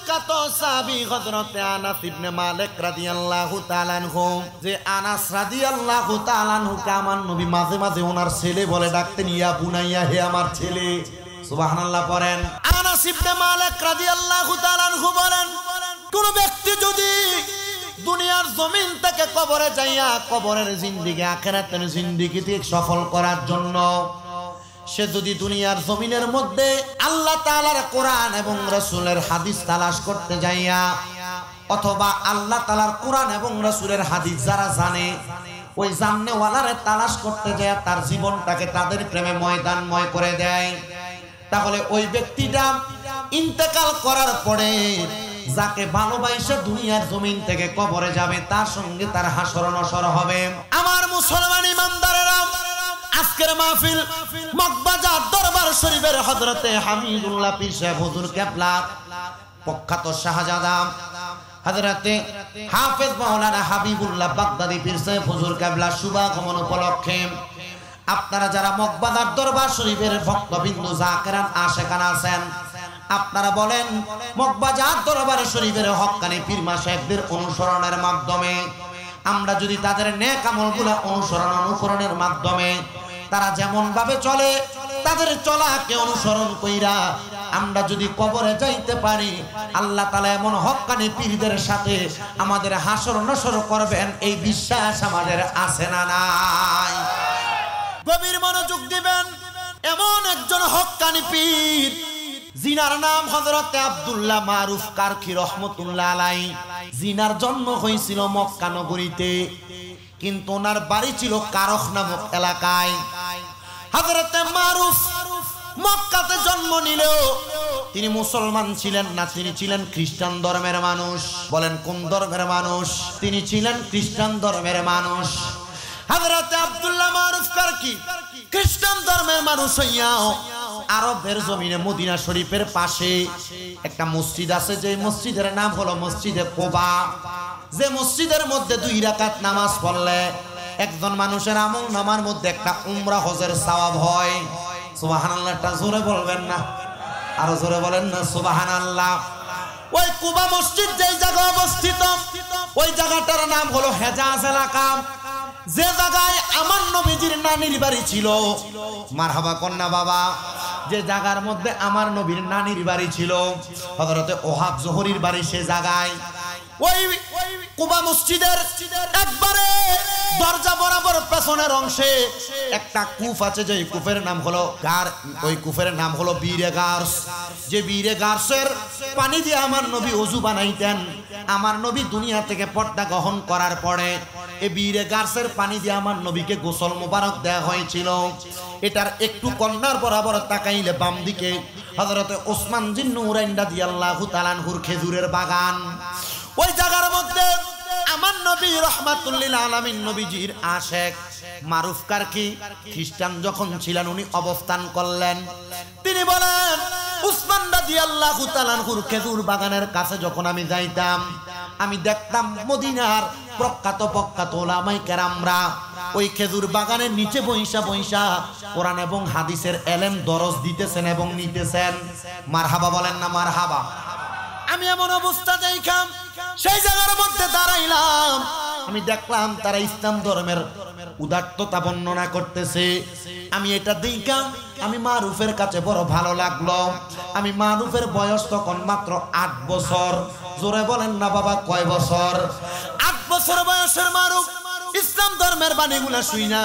প্রখ্যাত সাহাবী হযরত আনাস ইবনে মালিক রাদিয়াল্লাহু তাআলা আনহু, যে আনাস রাদিয়াল্লাহু তাআলা আনহুকে আমার নবী মাঝে মাঝে ওনার ছেলে বলে ডাকতেন, ইয়া বুনাইয়া, হে আমার ছেলে। সুবহানাল্লাহ পড়েন। আনাস ইবনে মালিক রাদিয়াল্লাহু তাআলা আনহু বলেন, কোন ব্যক্তি যদি দুনিয়ার জমিন থেকে কবরে যাইয়া কবরের জিন্দেগি আখিরাতের জিন্দেগিতে সফল করার জন্য সে যদি দুনিয়ার জমিনের মধ্যে আল্লাহ তাআলার কোরআন এবং রাসূলের হাদিস তালাশ করতে যাইয়া, অথবা আল্লাহ তাআলার কোরআন এবং রাসূলের হাদিস যারা জানে ওই জাননেওয়ালারে তালাশ করতে যায় তার জীবনটাকে তাদের প্রেমে ময়দানময় করে দেয়, তাহলে ওই ব্যক্তিটা ইন্তেকাল করার পরে যাকে ভালোবাসে দুনিয়ার জমিন থেকে কবরে যাবে তার সঙ্গে তার হাসর নসর হবে। আমার মুসলমান ইমানদারেরা, আজকের মাহফিল মগবাজার দরবার শরীফের হযরতে হামিদুল্লাহ পীর সাহেব হুজুর কেবলা, প্রখ্যাত শাহজাদা হযরতে হাফেজ মাওলানা হাবিবুল্লাহ বাগদাদী পীর সাহেব হুজুর কেবলা শুভাগমন উপলক্ষে আপনারা যারা মগবাজার দরবার শরীফের ভক্তবৃন্দ জাকেরান আশেকান আছেন, আপনারা বলেন মগবাজার দরবার শরীফের হক্কানি পীর মাশায়েখদের অনুসরণের মাধ্যমে আমরা যদি তাদের নেক আমলগুলো অনুকরণের মাধ্যমে তারা যেমন ভাবে চলে তাদের চলাকে অনুসরণ কইরা আমরা যদি কবরে যাইতে পারি, আল্লাহ তাআলা এমন হক্কানি পীরদের সাথে আমাদের হাসর নসর করবেন, এই বিশ্বাস আমাদের আছে না নাই? গভীর মনোযোগ দিবেন। এমন একজন হক্কানি পীর জিনার নাম হযরত আব্দুল্লাহ মারুফ কারখী রহমাতুল্লাহ আলাইহি। জিনার জন্ম হয়েছিল মক্কা নগরীতে, কিন্তু ওনার বাড়ি ছিল কারখ নামক এলাকায়। হযরত মারুফ মক্কাতে জন্ম নিলেও তিনি মুসলমান ছিলেন না, তিনি ছিলেন খ্রিস্টান ধর্মের মানুষ। বলেন কোন ধর্মের মানুষ? তিনি ছিলেন খ্রিস্টান ধর্মের মানুষ। হযরত আব্দুল্লাহ মারুফ কারখী খ্রিস্টান ধর্মের মানুষ হইয়াও আরবের জমিনে মদিনা শরীফের পাশে একটা মসজিদ আছে, যে মসজিদের নাম হলো মসজিদে কুবা, যে মসজিদের মধ্যে 2 রাকাত নামাজ পড়লে একজন মানুষের আমল নামার মধ্যে একটা উমরা হজের সওয়াব হয়। সুবহানাল্লাহ, টা জোরে বলবেন না? আরো জোরে বলেন না সুবহানাল্লাহ। ওই কুবা মসজিদ যেই জায়গায় অবস্থিত ওই জায়গাটার নাম হলো হেজাজ এলাকা, যে জায়গায় আমার নবীজির নানির বাড়ি ছিল। মারহাবা কন্যা বাবা। যে জায়গার মধ্যে আমার নবীর নানির বাড়ি ছিল, হযরতে ওহাব জোহরীর বাড়ি, সে জায়গায় ওই কুবা মসজিদের একবারে দরজা বরাবর পেছনের অংশে একটা কূপ আছে, যে কূপের নাম হলো ওই কূপের নাম হলো বীরে গার্স। যে বীরে গার্সের পানি দিয়ে আমার নবী ওযু বানাইতেন। আমার নবী দুনিয়া থেকে পর্দা গ্রহণ করার পরে এই বীরে গার্সের পানি দিয়ে আমার নবীকে গোসল মোবারক দেয়া হয়েছিল। এটার একটু কর্নার বরাবর তাকাইলে বাম দিকে হযরতে ওসমান জিন নূরাইন রাদিয়াল্লাহু তাআলা আনহুর খেজুরের বাগান। ওই জায়গার মধ্যে আমার নবী রাহমাতুল লিল আলামিন নবীজির আশেক মারুফ কারখী খ্রিস্টান যখন ছিলেন উনি অবস্থান করলেন। তিনি বলেন, ওসমান রাদিয়াল্লাহু তাআলা আনহুর খেজুর বাগানের কাছে যখন আমি যাইতাম, আমি দেখতাম মদিনার প্রখ্যাত উলামায়ে কেরামরা ওই খেজুর বাগানের নিচে বইসা কোরআন এবং হাদিসের এলেম দরস দিতেছেন এবং নিতেছেন। মারহাবা বলেন না মারহাবা। আমি এমন অবস্থা দেখাম, সেই জায়গার মধ্যে দাঁড়াইলাম, আমি দেখলাম তারা ইসলাম ধর্মের উদাত্ততা বর্ণনা করতেছে। আমি এটা দেখাম, আমি মারুফের কাছে বড় ভালো লাগলো। আমি মারুফের বয়স তখন মাত্র 8 বছর। জোরে বলেন না বাবা, কয় বছর? 8 বছর বয়সের মারুফ ইসলাম ধর্মের বাণীগুলা শুইনা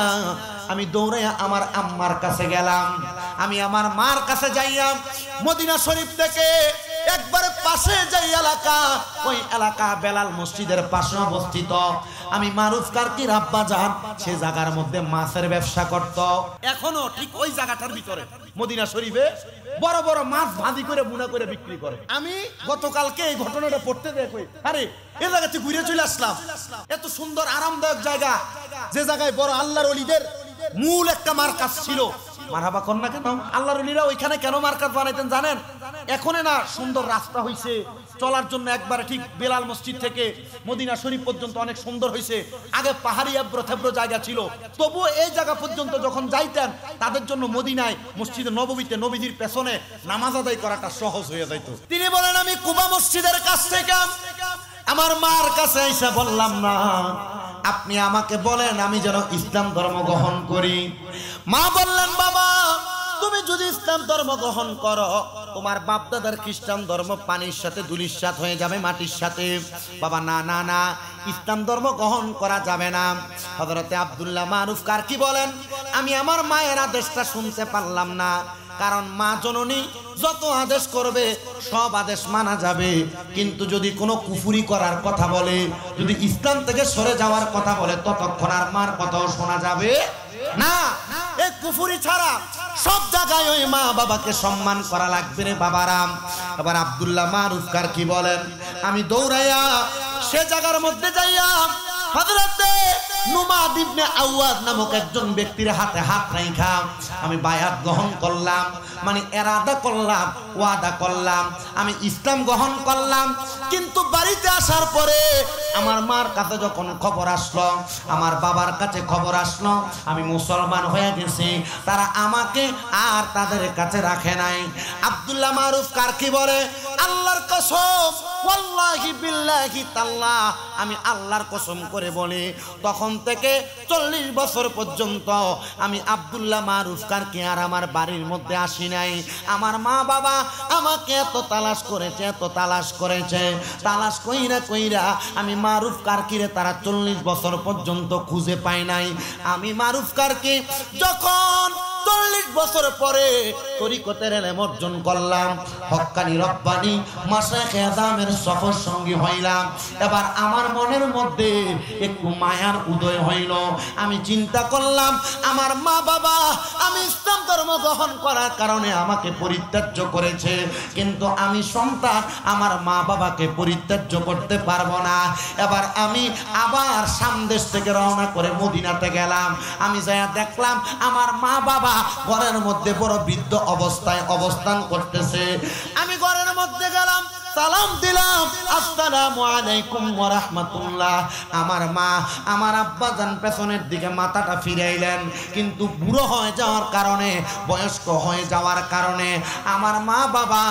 আমি দৌড়াইয়া আমার আম্মার কাছে গেলাম। আমি আমার মার কাছে যাইয়া মদিনা শরীফ থেকে একবারে পাশে যাই এলাকা, ওই এলাকা বেলাল মসজিদের পাশে অবস্থিত। আমি মারুফ কারখীর আব্বা জান সে জায়গার মধ্যে মাছের ব্যবসা করত। এখনো ঠিক ওই জায়গাটার ভিতরে মদিনা শরীফে বড় বড় মাছ ভাজি করে বুনা করে বিক্রি করে। আমি গতকালকে এই ঘটনাটা পড়তে দেখি, আরে এই জায়গাতে ঘুরে চলে আসলাম। এত সুন্দর আরামদায়ক জায়গা, যে জায়গায় বড় আল্লাহর ওলিদের মূল একটা মার্কাজ ছিল, মারহাবা কর না কেন? আল্লাহর ওলিরা ওইখানে কেন মার্কাজ বানাইতেন জানেন? এখনে না সুন্দর রাস্তা হইছে চলার জন্য, একবারে ঠিক বেলাল মসজিদ থেকে মদিনা শরীফ পর্যন্ত অনেক সুন্দর হয়েছে। আগে পাহাড়ি এবড়ো জায়গা ছিল, তবুও এই জায়গা পর্যন্ত যখন যাইতেন তাদের জন্য মদিনায় মসজিদে নববীতে নবীজির পেছনে নামাজ আদায় করাটা সহজ হয়ে যাইত। তিনি বলেন আমি কুবা মসজিদের কাছ থেকে আমার মার কাছে এসে বললাম, না আপনি আমাকে বলেন আমি যেন ইসলাম ধর্ম গ্রহণ করি। মা বললেন, বাবা তুমি যদি ইসলাম ধর্ম গ্রহণ করো তোমার বাপ দাদার খ্রিস্টান ধর্ম পানির সাথে ধুলির সাথে হয়ে যাবে, মাটির সাথে। বাবা না না না, ইসলাম ধর্ম গ্রহণ করা যাবে না। হযরতে আব্দুল্লাহ মারুফ কারকি বলেন, আমি আমার মায়ের আদেশটা শুনতে পারলাম না, কারণ মা জননী যত আদেশ করবে সব আদেশ মানা যাবে, কিন্তু যদি কোনো কুফরি করার কথা বলে, যদি ইসলাম থেকে সরে যাওয়ার কথা বলে, ততক্ষণ আর মার কথাও শোনা যাবে না। এই কুফরি ছাড়া সব জায়গায় ওই মা বাবাকে সম্মান করা লাগবে রে বাবারাম। এবার আব্দুল্লাহ মারুফ কারকি বলেন, আমি দৌড়াইয়া সে জায়গার মধ্যে যাইয়া হযরতে নুমাদ ইবনে আওয়াদ নামক একজন ব্যক্তির হাতে হাত রাইখা আমি বায়াত গ্রহণ করলাম, মানে এরাদা করলাম, ওয়াদা করলাম, আমি ইসলাম গ্রহণ করলাম। কিন্তু বাড়িতে আসার পরে আমার মার কাছে যখন খবর আসলো, আমার বাবার কাছে খবর আসলো আমি মুসলমান হয়ে গেছি, তারা আমাকে আর তাদের কাছে রাখে নাই। আব্দুল্লাহ মারুফ কারকি বলে, আল্লাহর কসম, ওয়াল্লাহি বিল্লাহি তাআলা, আমি আল্লাহর কসম করে বলি, তখন থেকে 40 বছর পর্যন্ত আমি আব্দুল্লাহ মারুফ কারকি আর আমার বাড়ির মধ্যে আসি নাই। আমার মা বাবা আমাকে এত তালাশ করেছে, এত তালাশ করেছে, তালাশ কইরা কইরা আমি মারুফ কারকিরে তারা 40 বছর পর্যন্ত খুঁজে পায় নাই। আমি মারুফ কারকি যখন 40 বছর পরে তরিকতের ইলম অর্জন করলাম, হক্কানি রব্বানি মাশায়েখে আযমের সফর সঙ্গী হইলাম, এবার আমার মনের মধ্যে একটু মায়ার উদয় হইল। আমি চিন্তা করলাম, আমার মা বাবা আমি ইসলাম ধর্ম গ্রহণ করার কারণে আমাকে পরিত্যাজ্য করেছে, কিন্তু আমি সন্তান আমার মা বাবাকে পরিত্যাজ্য করতে পারবো না। এবার আমি আবার সামদেশ থেকে রওনা করে মদিনাতে গেলাম। আমি যাইয়া দেখলাম আমার মা বাবা ঘরের মধ্যে বড় বৃদ্ধ অবস্থায় অবস্থান করতেছে। আমি ঘরের মধ্যে গেলাম, সালাম দিলাম, আসসালামু আলাইকুম ওয়া রাহমাতুল্লাহ। আমার মা আমার আব্বাজান পেছনের দিকে মাথাটা ফিরাইলেন, কিন্তু বুড়ো হয়ে যাওয়ার কারণে, বয়স্ক হয়ে যাওয়ার কারণে আমার মা বাবা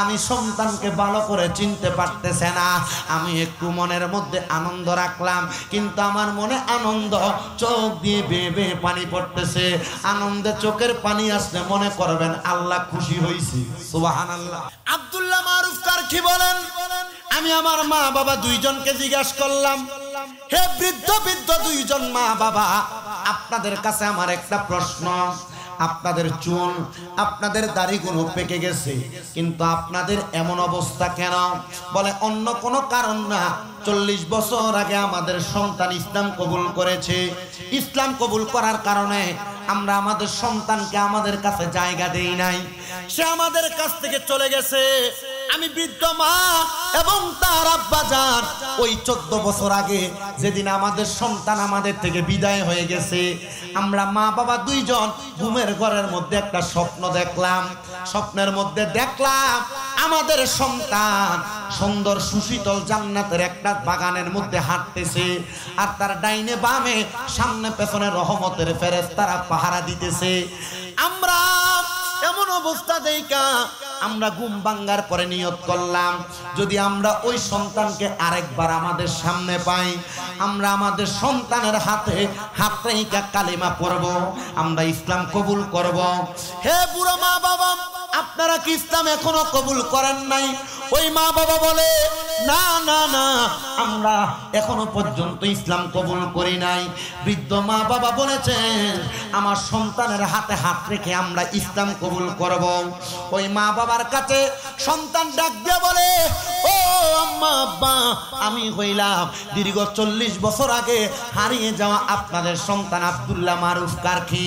আমি সন্তানকে ভালো করে চিনতে পারতেছে না। আমি একটু মনের মধ্যে আনন্দ রাখলাম, কিন্তু আমার মনে আনন্দ, চোখ দিয়ে বেয়ে বেয়ে পানি পড়তেছে। আনন্দে চোখের পানি আসলে মনে করবেন আল্লাহ খুশি হয়েছে, সুবহানাল্লাহ। আব্দুল্লাহ মারুফ কারকি বলেন, আমি আমার মা বাবা দুইজনকে জিজ্ঞাসা করলাম, হে বৃদ্ধ বৃদ্ধ দুইজন মা বাবা, আপনাদের কাছে আমার একটা প্রশ্ন, আপনাদের চুল আপনাদের দাড়িগুলো পেকে গেছে, কিন্তু আপনাদের এমন অবস্থা কেন? বলে অন্য কোনো কারণ না, 40 বছর আগে আমাদের সন্তান ইসলাম কবুল করেছে, ইসলাম কবুল করার কারণে আমরা আমাদের সন্তানকে আমাদের কাছে জায়গা দেই নাই, সে আমাদের কাছ থেকে চলে গেছে। আমি বৃদ্ধ মা এবং তার আব্বাজান ওই 14 বছর আগে যেদিন আমাদের সন্তান আমাদের থেকে বিদায় হয়ে গেছে, আমরা মা বাবা দুইজন ঘুমের ঘরের মধ্যে একটা স্বপ্ন দেখলাম। স্বপ্নের মধ্যে দেখলাম আমাদের সন্তান সুন্দর সুশীতল জান্নাতের একটা বাগানের মধ্যে হাঁটতেছে, আর তার ডাইনে বামে সামনে পেছনে রহমতের ফেরেশতারা পাহারা দিতেছে। আমরা এমন অবস্থা দেখা আমরা ঘুম ভাঙার পরে নিয়ত করলাম, যদি আমরা ওই সন্তানকে আরেকবার আমাদের সামনে পাই, আমরা আমাদের সন্তানের হাতে হাত রেখে কালিমা পড়ব, আমরা ইসলাম কবুল করব। হে বুড়ো মা বাবা, আপনারা কি ইসলাম এখনো কবুল করেন নাই? ওই মা বাবা বলে, না না না, আমরা এখনো পর্যন্ত ইসলাম কবুল করি নাই। বৃদ্ধ মা বাবা বলেছেন আমার সন্তানের হাতে হাত রেখে আমরা ইসলাম কবুল করব। ওই মা বাবার কাছে সন্তান ডাক দিয়ে বলে, ও আম্মা আব্বা, আমি হইলাম দীর্ঘ 40 বছর আগে হারিয়ে যাওয়া আপনাদের সন্তান আব্দুল্লাহ মারুফ কারকি,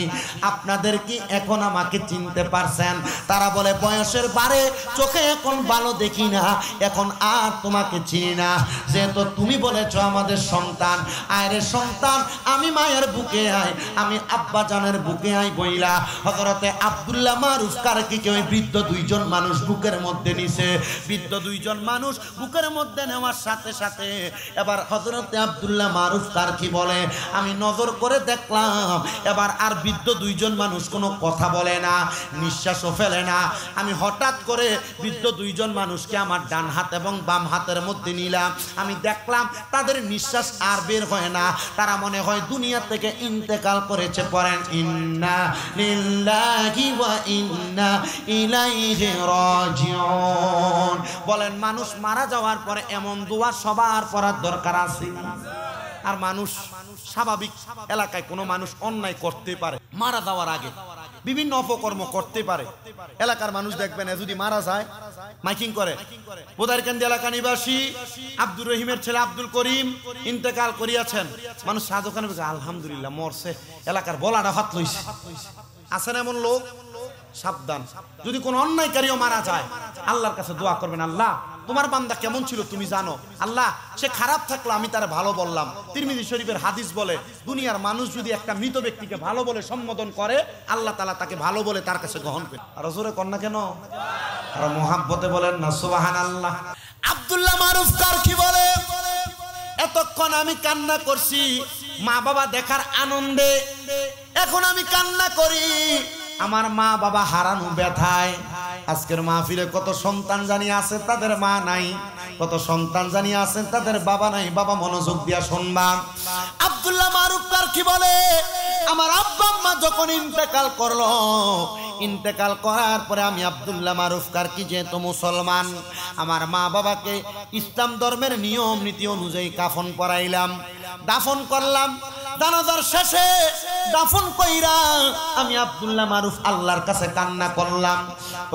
আপনাদের কি এখন আমাকে চিনতে পারছেন? তারা বলে, বয়সের বারে চোখে এখন ভালো দেখি না, এখন আর তোমার তোমাকে চিনি না, যেহেতু তুমি বলেছো আমাদের সন্তান, আয়রে সন্তান আমি মায়ের বুকে আই, আমি আব্বা জানের বুকে আই বইলা হযরতে আব্দুল্লাহ মারুফ কারকিকে ওই বৃদ্ধ দুইজন মানুষ বুকের মধ্যে নিছে। বৃদ্ধ দুইজন মানুষ বুকের মধ্যে নেওয়ার সাথে সাথে এবার হযরতে আব্দুল্লাহ মারুফ কারকি বলে, আমি নজর করে দেখলাম এবার আর বৃদ্ধ দুইজন মানুষ কোনো কথা বলে না, নিঃশ্বাসও ফেলে না। আমি হঠাৎ করে বৃদ্ধ দুইজন মানুষকে আমার ডান হাত এবং বাম হাতের মধ্যে নিলাম, আমি দেখলাম তাদের নিঃশ্বাস আর বের হয় না, তারা মনে হয় দুনিয়া থেকে ইন্তেকাল করেছে। পড়েন ইন্না লিল্লাহি ওয়া ইন্না ইলাইহি রাজিউন। বলেন মানুষ মারা যাওয়ার পরে এমন দোয়া সবার পড়ার দরকার আছে। আর মানুষ স্বাভাবিক এলাকায় কোনো মানুষ অন্যায় করতে পারে, মারা যাওয়ার আগে বিভিন্ন অপকর্ম করতে পারে। এলাকার মানুষ দেখবেন যদি মারা যায় মাইকিং করে। বোদারকান্দি এলাকা নিবাসী আব্দুর রহিমের ছেলে আব্দুল করিম ইন্তেকাল করিয়াছেন, মানুষ সাজোখানে আলহামদুলিল্লাহ মরছে, এলাকার বলাটা হাত লইছে। আছেন এমন লোক, সাবধান। যদি কোনো অন্যায়কারীও মারা যায় আল্লাহর কাছে দোয়া করবেন, আল্লাহ তোমার বান্দা কেমন ছিল তুমি জানো, আল্লাহ সে খারাপ থাকলো আমি তার ভালো বললাম। তিরমিজি শরীফের হাদিস বলে দুনিয়ার মানুষ যদি একটা মৃত ব্যক্তিকে ভালো বলে সম্বোধন করে আল্লাহ তাআলা তাকে ভালো বলে তার কাছে গ্রহণ করে। আর জোরে কন্যা কেন, আর মুহাব্বতে বলেন না সুবহানাল্লাহ। আব্দুল্লাহ মারুফ কারকি বলে এতক্ষণ আমি কান্না করছি মা বাবা দেখার আনন্দে, এখন আমি কান্না করি আমার মা বাবা হারানো ব্যথায়। আজকের মাহফিলে কত সন্তান জানি আছে তাদের মা নাই, কত সন্তান জানি আছেন তাদের বাবা নাই। বাবা মনোযোগ দিয়া শুনবা। আব্দুল্লাহ মারুফ কারকি বলে আমার আব্বা আম্মা যখন ইন্তেকাল করলো, ইন্তেকাল করার পরে আমি আব্দুল্লাহ মারুফ কারকি যেহেতু মুসলমান, আমার মা বাবাকে ইসলাম ধর্মের নিয়ম নীতি অনুযায়ী কাফন পরাইলাম, দাফন করলাম। জানাজার শেষে দাফন কইরা আমি আব্দুল্লাহ মারুফ আল্লাহর কাছে কান্না করলাম,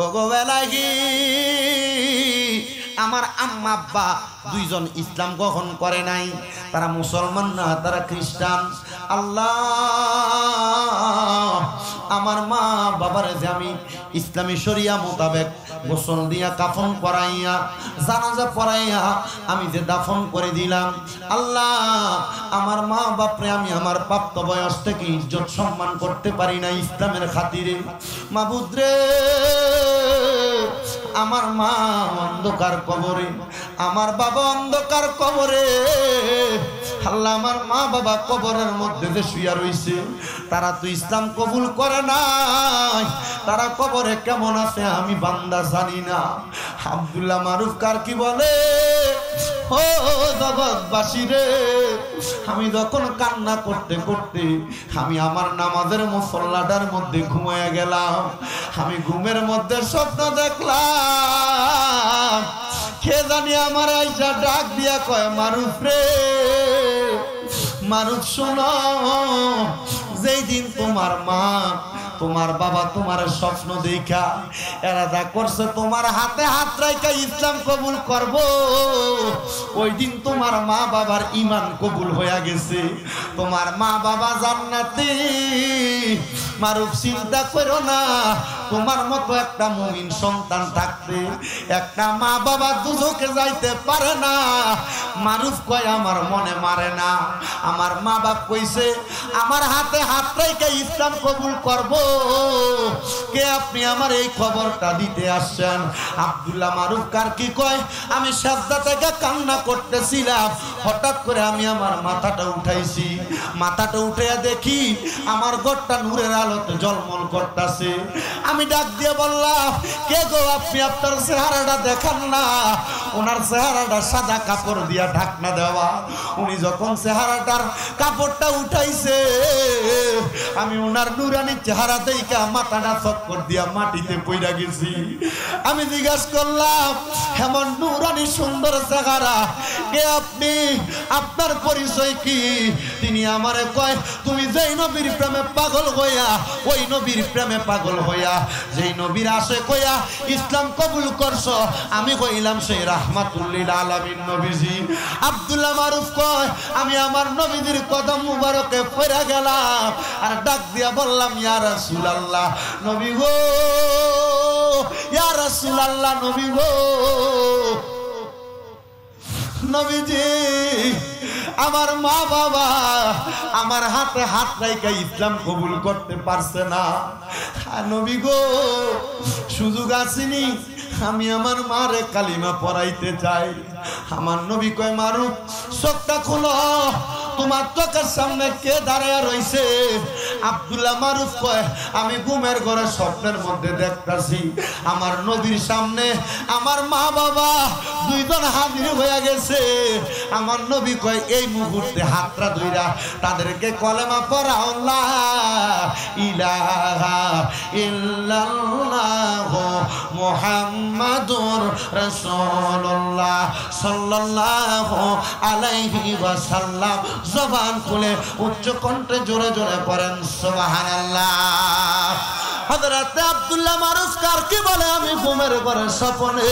ওগো বেলাগি আমার আম্মা আব্বা দুইজন ইসলাম গ্রহণ করে নাই, তারা মুসলমান না, তারা খ্রিস্টান। আল্লাহ আমার মা বাবার যে আমি ইসলামী শরিয়া মোতাবেক গোসল দিয়া কাফন পরাইয়া জানাজা পড়াইয়া আমি যে দাফন করে দিলাম, আল্লাহ আমার মা বাপরে আমি আমার প্রাপ্ত বয়স থেকে ইজ্জত সম্মান করতে পারি না ইসলামের খাতিরে। মাবুদ রে আমার মা অন্ধকার কবরে, আমার বাবা অন্ধকার কবরে। আল্লাহ আমার মা বাবা কবরের মধ্যে যে শুয়া রইছে, তারা তো ইসলাম কবুল করে নাই, তারা কবরে কেমন আছে আমি বান্দা জানি না। আব্দুল্লাহ মারুফ কারকি বলে ও জগৎবাসী রে, আমি যখন কান্না করতে করতে আমি আমার নামাজের মুসল্লাটার মধ্যে ঘুমিয়ে গেলাম। আমি ঘুমের মধ্যে স্বপ্ন দেখলাম কে জানি আমার আইসা ডাক দিয়া কয় মারুফ রে, মারুফ শোনো, যেই দিন তোমার মা তোমার বাবা তোমার স্বপ্ন দেখা এরাদা করছে তোমার হাতে হাত রাইখা ইসলাম কবুল করব, ওই দিন তোমার মা বাবার ঈমান কবুল হয়ে গেছে, তোমার মা বাবা জান্নাতি। মারুফ চিন্তা করো না, তোমার মতো একটা মুমিন সন্তান থাকতে একটা মা বাবা দুজকে যাইতে পারে না। মারুফ কয় আমার মনে মারে না, আমার মা বাপ কইছে আমার হাতে হাত রেখে ইসলাম কবুল করব, কে আপনি আমার এই খবরটা দিতে আসছেন? আব্দুল্লাহ মারুফ কারকি কয় আমি সাজদা থেকে কান্না করতেছিলাম, হঠাৎ করে আমি আমার মাথাটা উঠাইছি, মাথাটা উঠে দেখি আমার ঘরটা নূরের আলোতে ঝলমল করতেছে। আমি ডাক দিয়ে বললাম কে গো আপনি, আপনার চেহারাটা দেখান না। ওনার চেহারাটা সাদা কাপড় দিয়া ঢাকনা দেওয়া, উনি যখন চেহারাটার কাপড়টা উঠাইছে আমি ওনার নুরানি চেহারা দেখা মাথাটা চক্কর দিয়া মাটিতে পইরা গেছি। আমি জিজ্ঞাসা করলাম এমন নুরানি সুন্দর চেহারা কে আপনি, আপনার পরিচয় কি? তিনি আমারে কয় তুমি যেই নবীর প্রেমে পাগল হইয়া, ওই নবীর প্রেমে পাগল হইয়া যেই নবীর আশিক হইয়া ইসলাম কবুল করছো, আমি কইলাম সেই রাহমাতুল লিল আলামিন নবীজি। আব্দুল্লাহ মারুফ কয় আমি আমার নবীজির কদম মুবারকে পড়ে গেলাম আর ডাক দিয়া বললাম ইয়া রাসূলুল্লাহ, নবী গো, ইয়া রাসূলুল্লাহ, নবী গো। নবীজি আমার মা বাবা আমার হাতে হাত রাইখা ইসলাম কবুল করতে পারছে না। নবী গো সুযোগ আসেনি, আমি আমার মারে কালিমা পড়াইতে চাই। আমার নবী কয় মারুফ চোখটা খোলো, তোমার চোখের সামনে কে দাঁড়ায় রইছে? আব্দুল্লাহ মারুফ কয় আমি ঘুমের ঘরে স্বপ্নের মধ্যে দেখতাছি আমার নবীর সামনে আমার মা বাবা দুইজন হাজির হয়ে গেছে। আমার নবী কয় এই মুহূর্তে হাতটা ধইরা তাদেরকে কলেমা পড়াও, লা ইলাহা ইল্লাল্লাহু মুহাম্মাদুর রাসূলুল্লাহ সাল্লাল্লাহু আলাইহি ওয়াসাল্লাম। জবান খুলে উচ্চ কণ্ঠে জোরে জোরে পড়েন সুবহানাল্লাহ। হযরত আব্দুল্লাহ মারুফ কারকে বলে আমি ঘুমের ঘরে স্বপ্নে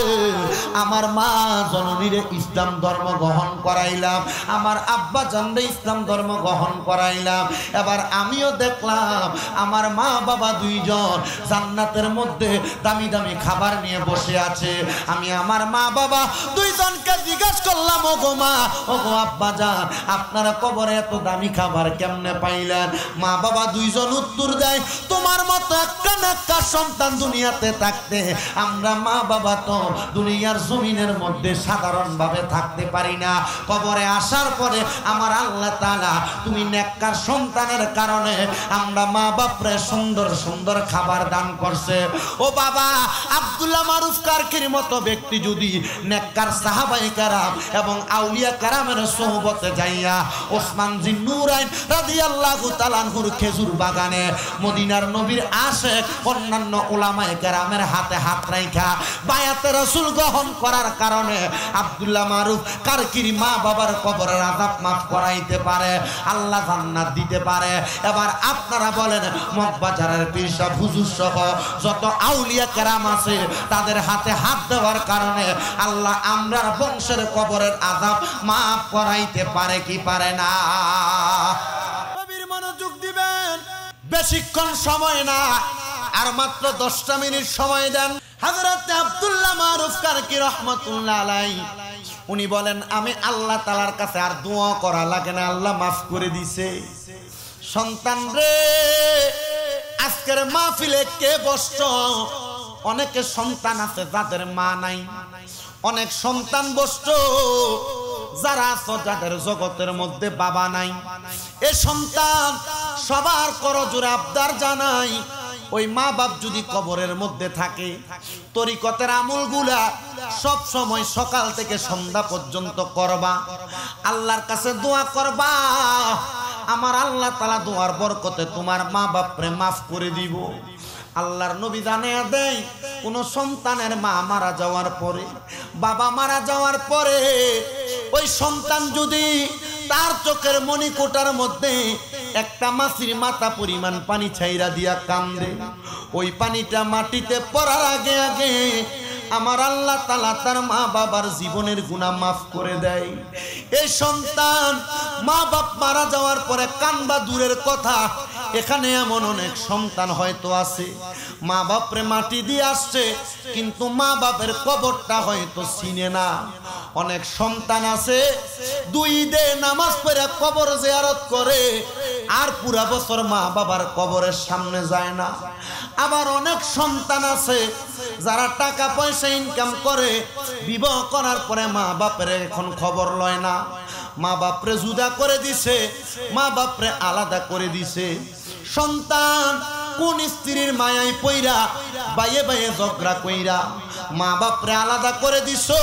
আমার মা জননীরে ইসলাম ধর্ম গ্রহণ করাইলাম, আমার আব্বা জানরে ইসলাম ধর্ম গ্রহণ করাইলাম। এবার আমিও দেখলাম আমার মা বাবা দুইজন জান্নাতের মধ্যে দামি দামি খাবার নিয়ে বসে আছে। আমি আমার মা বাবা দুইজনকে জিজ্ঞাসা করলাম, ওগো মা ওগো আব্বা জান আপনারা কবরে এত দামি খাবার কেমনে পাইলেন? মা বাবা দুইজন উত্তর দেয়, তোমার মতো একটা নেককা সন্তান দুনিয়াতে থাকতে আমরা মা বাবা তো দুনিয়ার জমিনের মধ্যে সাধারণভাবে থাকতে পারি না। কবরে আসার পরে আমার আল্লাহ তাআলা তুমি নেককার সন্তানের কারণে আমরা মা বাপরে সুন্দর সুন্দর খাবার দান করছে। ও বাবা আব্দুল্লাহ মারুফ কারকির মতো ব্যক্তি যদি নেককার সাহাবায়ে কেরাম এবং আউলিয়া কেরামের সোহবতে যাইয়া ওসমান জিন নুরাইন রাদিয়াল্লাহু তাআলা আনহুর খেজুর বাগানে মদিনার নবীর আশিক অন্যান্য উলামায়ে কেরামের হাতে হাত রাইখা বায়াতে রাসূল গ্রহণ করার কারণে আব্দুল্লাহ মারুফ কারকির মা বাবার কবরের আযাব মাফ করাইতে পারে, আল্লাহ জান্নাত দিতে পারে। এবার আপনারা বলেন মগবাজারের পীর সাহেব হুজুর সহ যত আউলিয়া কেরাম আছে তাদের হাতে হাত দেওয়ার কারণে আল্লাহ আমরার বংশের কবরের আযাব মাফ করাইতে পারে কি পারে না? মনোযোগ দিবেন, বেশিক্ষণ সময় না, আর মাত্র 10টা মিনিট সময় দেন। হযরত আব্দুল্লাহ মারুফ কারকি রাহমাতুল্লাহ আলাইহি উনি বলেন আমি আল্লাহ তাআলার কাছে আর দোয়া করা লাগে না, আল্লাহ মাফ করে দিছে। সন্তান রে আজকের মাহফিলে কে বসছো? অনেকে সন্তান আছে যাদের মা নাই, অনেক সন্তান বসছো যারা আছো যাদের জগতের মধ্যে বাবা নাই। এ সন্তান সবার করজোড়ে আবদার জানাই, ওই মা বাপ যদি কবরের মধ্যে থাকে তরিকতের আমলগুলা সব সময় সকাল থেকে সন্ধ্যা পর্যন্ত করবা, আল্লাহর কাছে দোয়া করবা। আমার আল্লাহ তাআলা দোয়ার বরকতে তোমার মা বাপরে মাফ করে দিব। আল্লাহর নবী জানিয়ে দেয় কোন সন্তানের মা মারা যাওয়ার পরে, বাবা মারা যাওয়ার পরে ওই সন্তান যদি তার চোখের মণিকোটার মধ্যে একটা মাছির মাথা পরিমাণ পানি ছাইরা দিয়া কান্দে, ওই পানিটা মাটিতে পড়ার আগে আগে আমার আল্লাহ তাআলা তার মা বাবার জীবনের গুনাহ মাফ করে দেয়। এই সন্তান মা বাপ মারা যাওয়ার পরে কান্দা দূরের কথা, এখানে এমন অনেক সন্তান হয়তো আছে মা বাপরে মাটি দিয়ে আসছে কিন্তু মা বাপের কবরটা হয়তো চিনে না। অনেক সন্তান আছে 2 ঈদে নামাজ পড়ে কবর জিয়ারত করে আর পুরা বছর মা বাবার কবরের সামনে যায় না। আবার অনেক সন্তান আছে যারা টাকা পয়সা ইনকাম করে বিবাহ করার পরে মা বাপের এখন খবর লয় না, মা বাপরে জুদা করে দিছে, মা বাপরে আলাদা করে দিছে। সন্তান কোন স্ত্রীর মায়ায় পইরা বাইয়ে বাইয়ে ঝগড়া কইরা মা বাপরে আলাদা করে দিছো।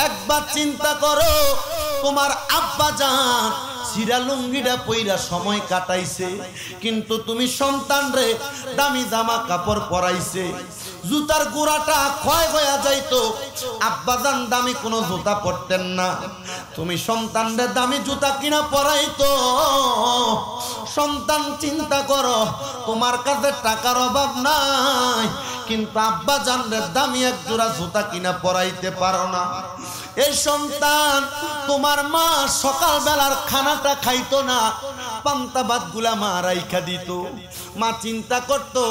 একবার চিন্তা করো, তোমার আব্বা জান সিরা লুঙ্গিটা পইরা সময় কাটাইছে কিন্তু তুমি সন্তান রে দামি জামা কাপড় পরাইছে, জুতার গোড়াটা ক্ষয় হয়ে যাইতো, আব্বাজান দামি কোনো জুতা পরতেন না, তুমি সন্তানরে দামি জুতা কিনা পরাইতো। সন্তান চিন্তা করো, তোমার কাছে টাকার অভাব নাই কিন্তু আব্বাজানরে দামি এক জোড়া জুতা কিনা পরাইতে পারো না। এই সন্তান তোমার মা সকাল বেলার খানাটা খাইতো না, পান্তা ভাত গুলা মা রাইখা দিত। মা চিন্তা করতো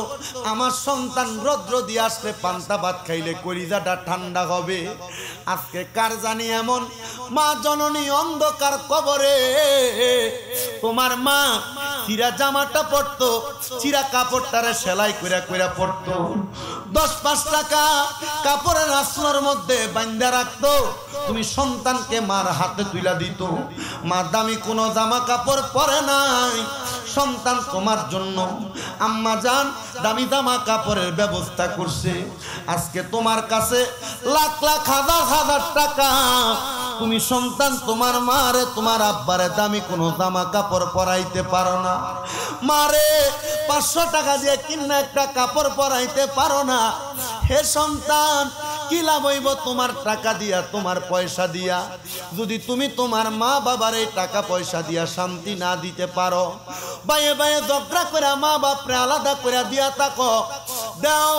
আমার সন্তান রৌদ্র দিয়ে আসলে পান্তা ভাত খাইলে কলিজাটা ঠান্ডা হবে, আজকে কার জানি এমন মা জননী অন্ধকার কবরে, তোমার মা চিরা জামাটা পরতো, চিরা কাপড়টারে সেলাই কইরা কইরা পরতো, 10-5 টাকা কাপড়ের আসনের মধ্যে বাঁধা রাখতো, তুমি সন্তানকে মার হাতে তুইলা দিত। মা দামি কোনো জামা কাপড় পরে নাই, সন্তান তোমার জন্য আম্মা জান দামি জামা কাপড়ের ব্যবস্থা করছে। আজকে তোমার কাছে লাখ লাখ হাজার হাজার টাকা, তুমি সন্তান তোমার মারে তোমার আব্বারে দামি কোনো জামা কাপড় পরাইতে পারো না। মারে 500 টাকা দিয়ে কিনা একটা কাপড় পরাইতে পারো না। হে সন্তান, কি লাভ হইব তোমার টাকা দিয়া, তোমার পয়সা দিয়া, যদি তুমি তোমার মা বাবার এই টাকা পয়সা দিয়া শান্তি না দিতে পারো। বাইয়ে বাইয়ে ঝগড়া করে মা বাপরে আলাদা করে দিয়া থাকো, দাও।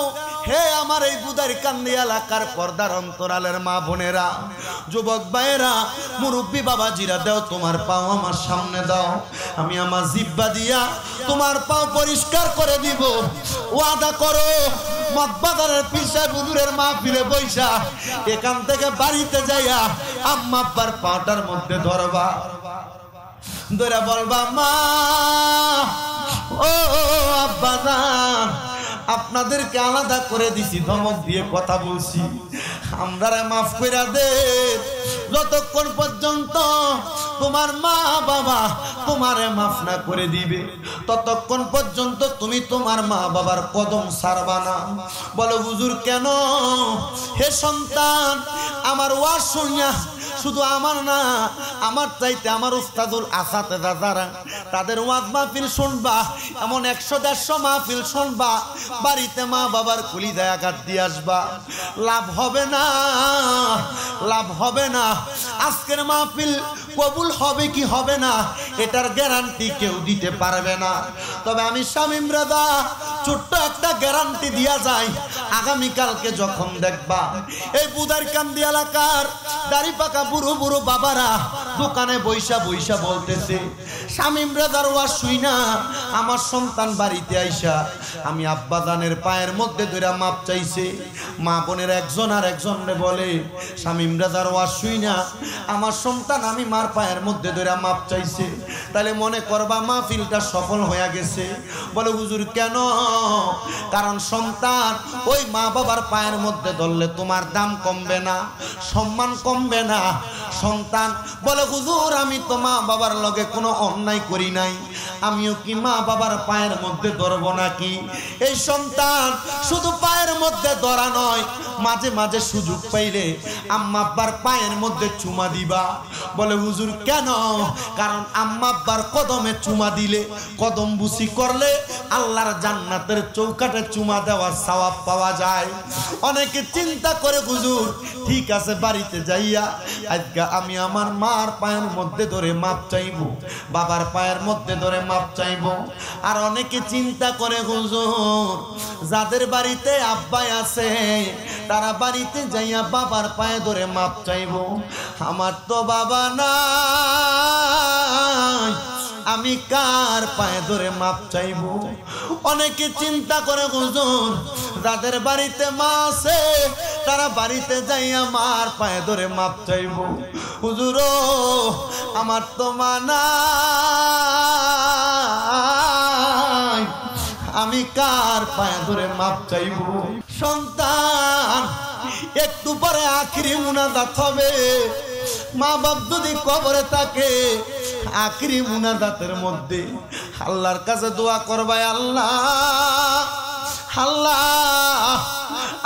হে আমার এই বুদারকান্দি এলাকার পর্দার অন্তরালের মা বোনেরা, যুবক ভাইয়েরা, মুরব্বী বাবাজিরা, দাও তোমার পাও আমার সামনে দাও, আমি আমার জিব্বা দিয়া তোমার পাও পরিষ্কার করে দিব। ওয়াদা করো মগবাজারের পীর সাহেব হুজুরের মাহফিলে বইসা এখান থেকে বাড়িতে যাইয়া আম্মা আব্বার পাটার মধ্যে ধরবা, ধরে বলবা, মা ও আব্বা জান, আপনাদেরকে আলাদা করে দিছি, ধমক দিয়ে কথা বলছি, আমরারে মাফ কইরা দে। যতক্ষণ পর্যন্ত তোমার মা বাবা তোমারে মাফ না করে দিবে, ততক্ষণ পর্যন্ত তুমি তোমার মা বাবার কদম ছাড়বা না। বলো হুজুর কেন? হে সন্তান, আমার ওয়াজ শুনিয়া শুধু আমার না, আমার চাইতে আমার উস্তাদুল আসাতেজা যারা, তাদের ওয়াজ মাহফিল শুনবা, এমন 100-150 মাহফিল শুনবা, বাড়িতে মা বাবার কলিজায় আঘাত দিয়ে আসবা, লাভ হবে না, লাভ হবে না। আজকের মাহফিল কবুল হবে কি হবে না এটার গ্যারান্টি কেউ দিতে পারবে না। তবে আমি শামীম রাজা ছোট্ট একটা গ্যারান্টি দিয়া যায়, আগামীকালকে যখন দেখবা এই বুদারকান্দি এলাকার দাড়ি পাকা বুড়ো বুড়ো বাবারা দোকানে বইসা বইসা বলতেছে, শামীম রাজার ওয়াজ শুইনা আমার সন্তান বাড়িতে আইসা আমি আব্বা জানের পায়ের মধ্যে ধরে মাপ চাইছে। মা বোনের একজন আর একজনে বলে, শামীম রাজার ওয়াজ শুইনা আমার সন্তান আমি মার পায়ের মধ্যে ধরে মাপ চাইছে। তাহলে মনে করবা মাহফিলটা সফল হয়ে গেছে। বলে হুজুর কেন? কারণ সন্তান ওই মা বাবার পায়ের মধ্যে ধরলে তোমার দাম কমবে না, সম্মান কমবে না। সন্তান বলে হুজুর আমি তো মা বাবার লগে কোনো অন্যায় করি নাই, আমিও কি মা বাবার পায়ের মধ্যে ধরব নাকি? এই সন্তান শুধু পায়ের মধ্যে ধরা নয়, মাঝে মাঝে সুযোগ পাইলে আম্মা আব্বার পায়ের মধ্যে চুমা দিবা। বলে হুজুর কেন? কারণ আম্মা আব্বার কদমে চুমা দিলে, কদম বুসি করলে আল্লাহর জান্নাতের চৌকাটে চুমা দেওয়ার সওয়াব পাওয়া যায়। অনেকে চিন্তা করে হুজুর ঠিক আছে বাড়িতে যাইয়া আজকে আমি আমার মার পায়ের মধ্যে ধরে মাপ চাইব, বাবার পায়ের মধ্যে ধরে মাপ চাইব। আর অনেকে চিন্তা করে হুজুর যাদের বাড়িতে আব্বাই আছে তারা বাড়িতে যাইয়া বাবার পায়ে ধরে মাপ চাইব। আমার তো বাবা নাই, আমি কার পায়ে ধরে মাপ চাইব? অনেকে চিন্তা করে হুজুর যাদের বাড়িতে মা আছে তারা বাড়িতে যাইয়া মার পায়ে ধরে মাপ চাইব। হুজুর আমার তো মা নাই, আমি কার পায়ে ধরে মাপ চাইব? সন্তান একটু পরে আখিরি মুনাজাত হবে, মা বাপ যদি কবরে থাকে আখিরি মুনাজাতের মধ্যে আল্লাহর কাছে দোয়া করবে, আল্লাহ আল্লাহ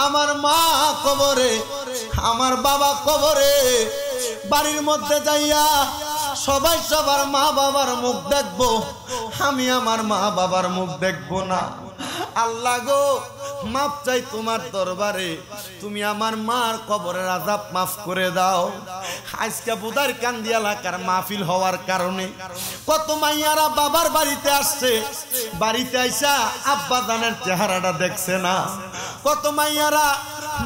আমার মা কবরে, আমার বাবা কবরে, বাড়ির মধ্যে যাইয়া সবাই সবার মা বাবার মুখ দেখবো, আমি আমার মা বাবার মুখ দেখবো না। আল্লাহ গো মাপ চাই তোমার দরবারে, তুমি আমার মার কবরের আযাব মাফ করে দাও। আজকে বুদারকান্দি এলাকার মাহফিল হওয়ার কারণে কত মাইয়ারা বাবার বাড়িতে আসছে, বাড়িতে আইসা আব্বা জানের চেহারাটা দেখছে না। কত মাইয়ারা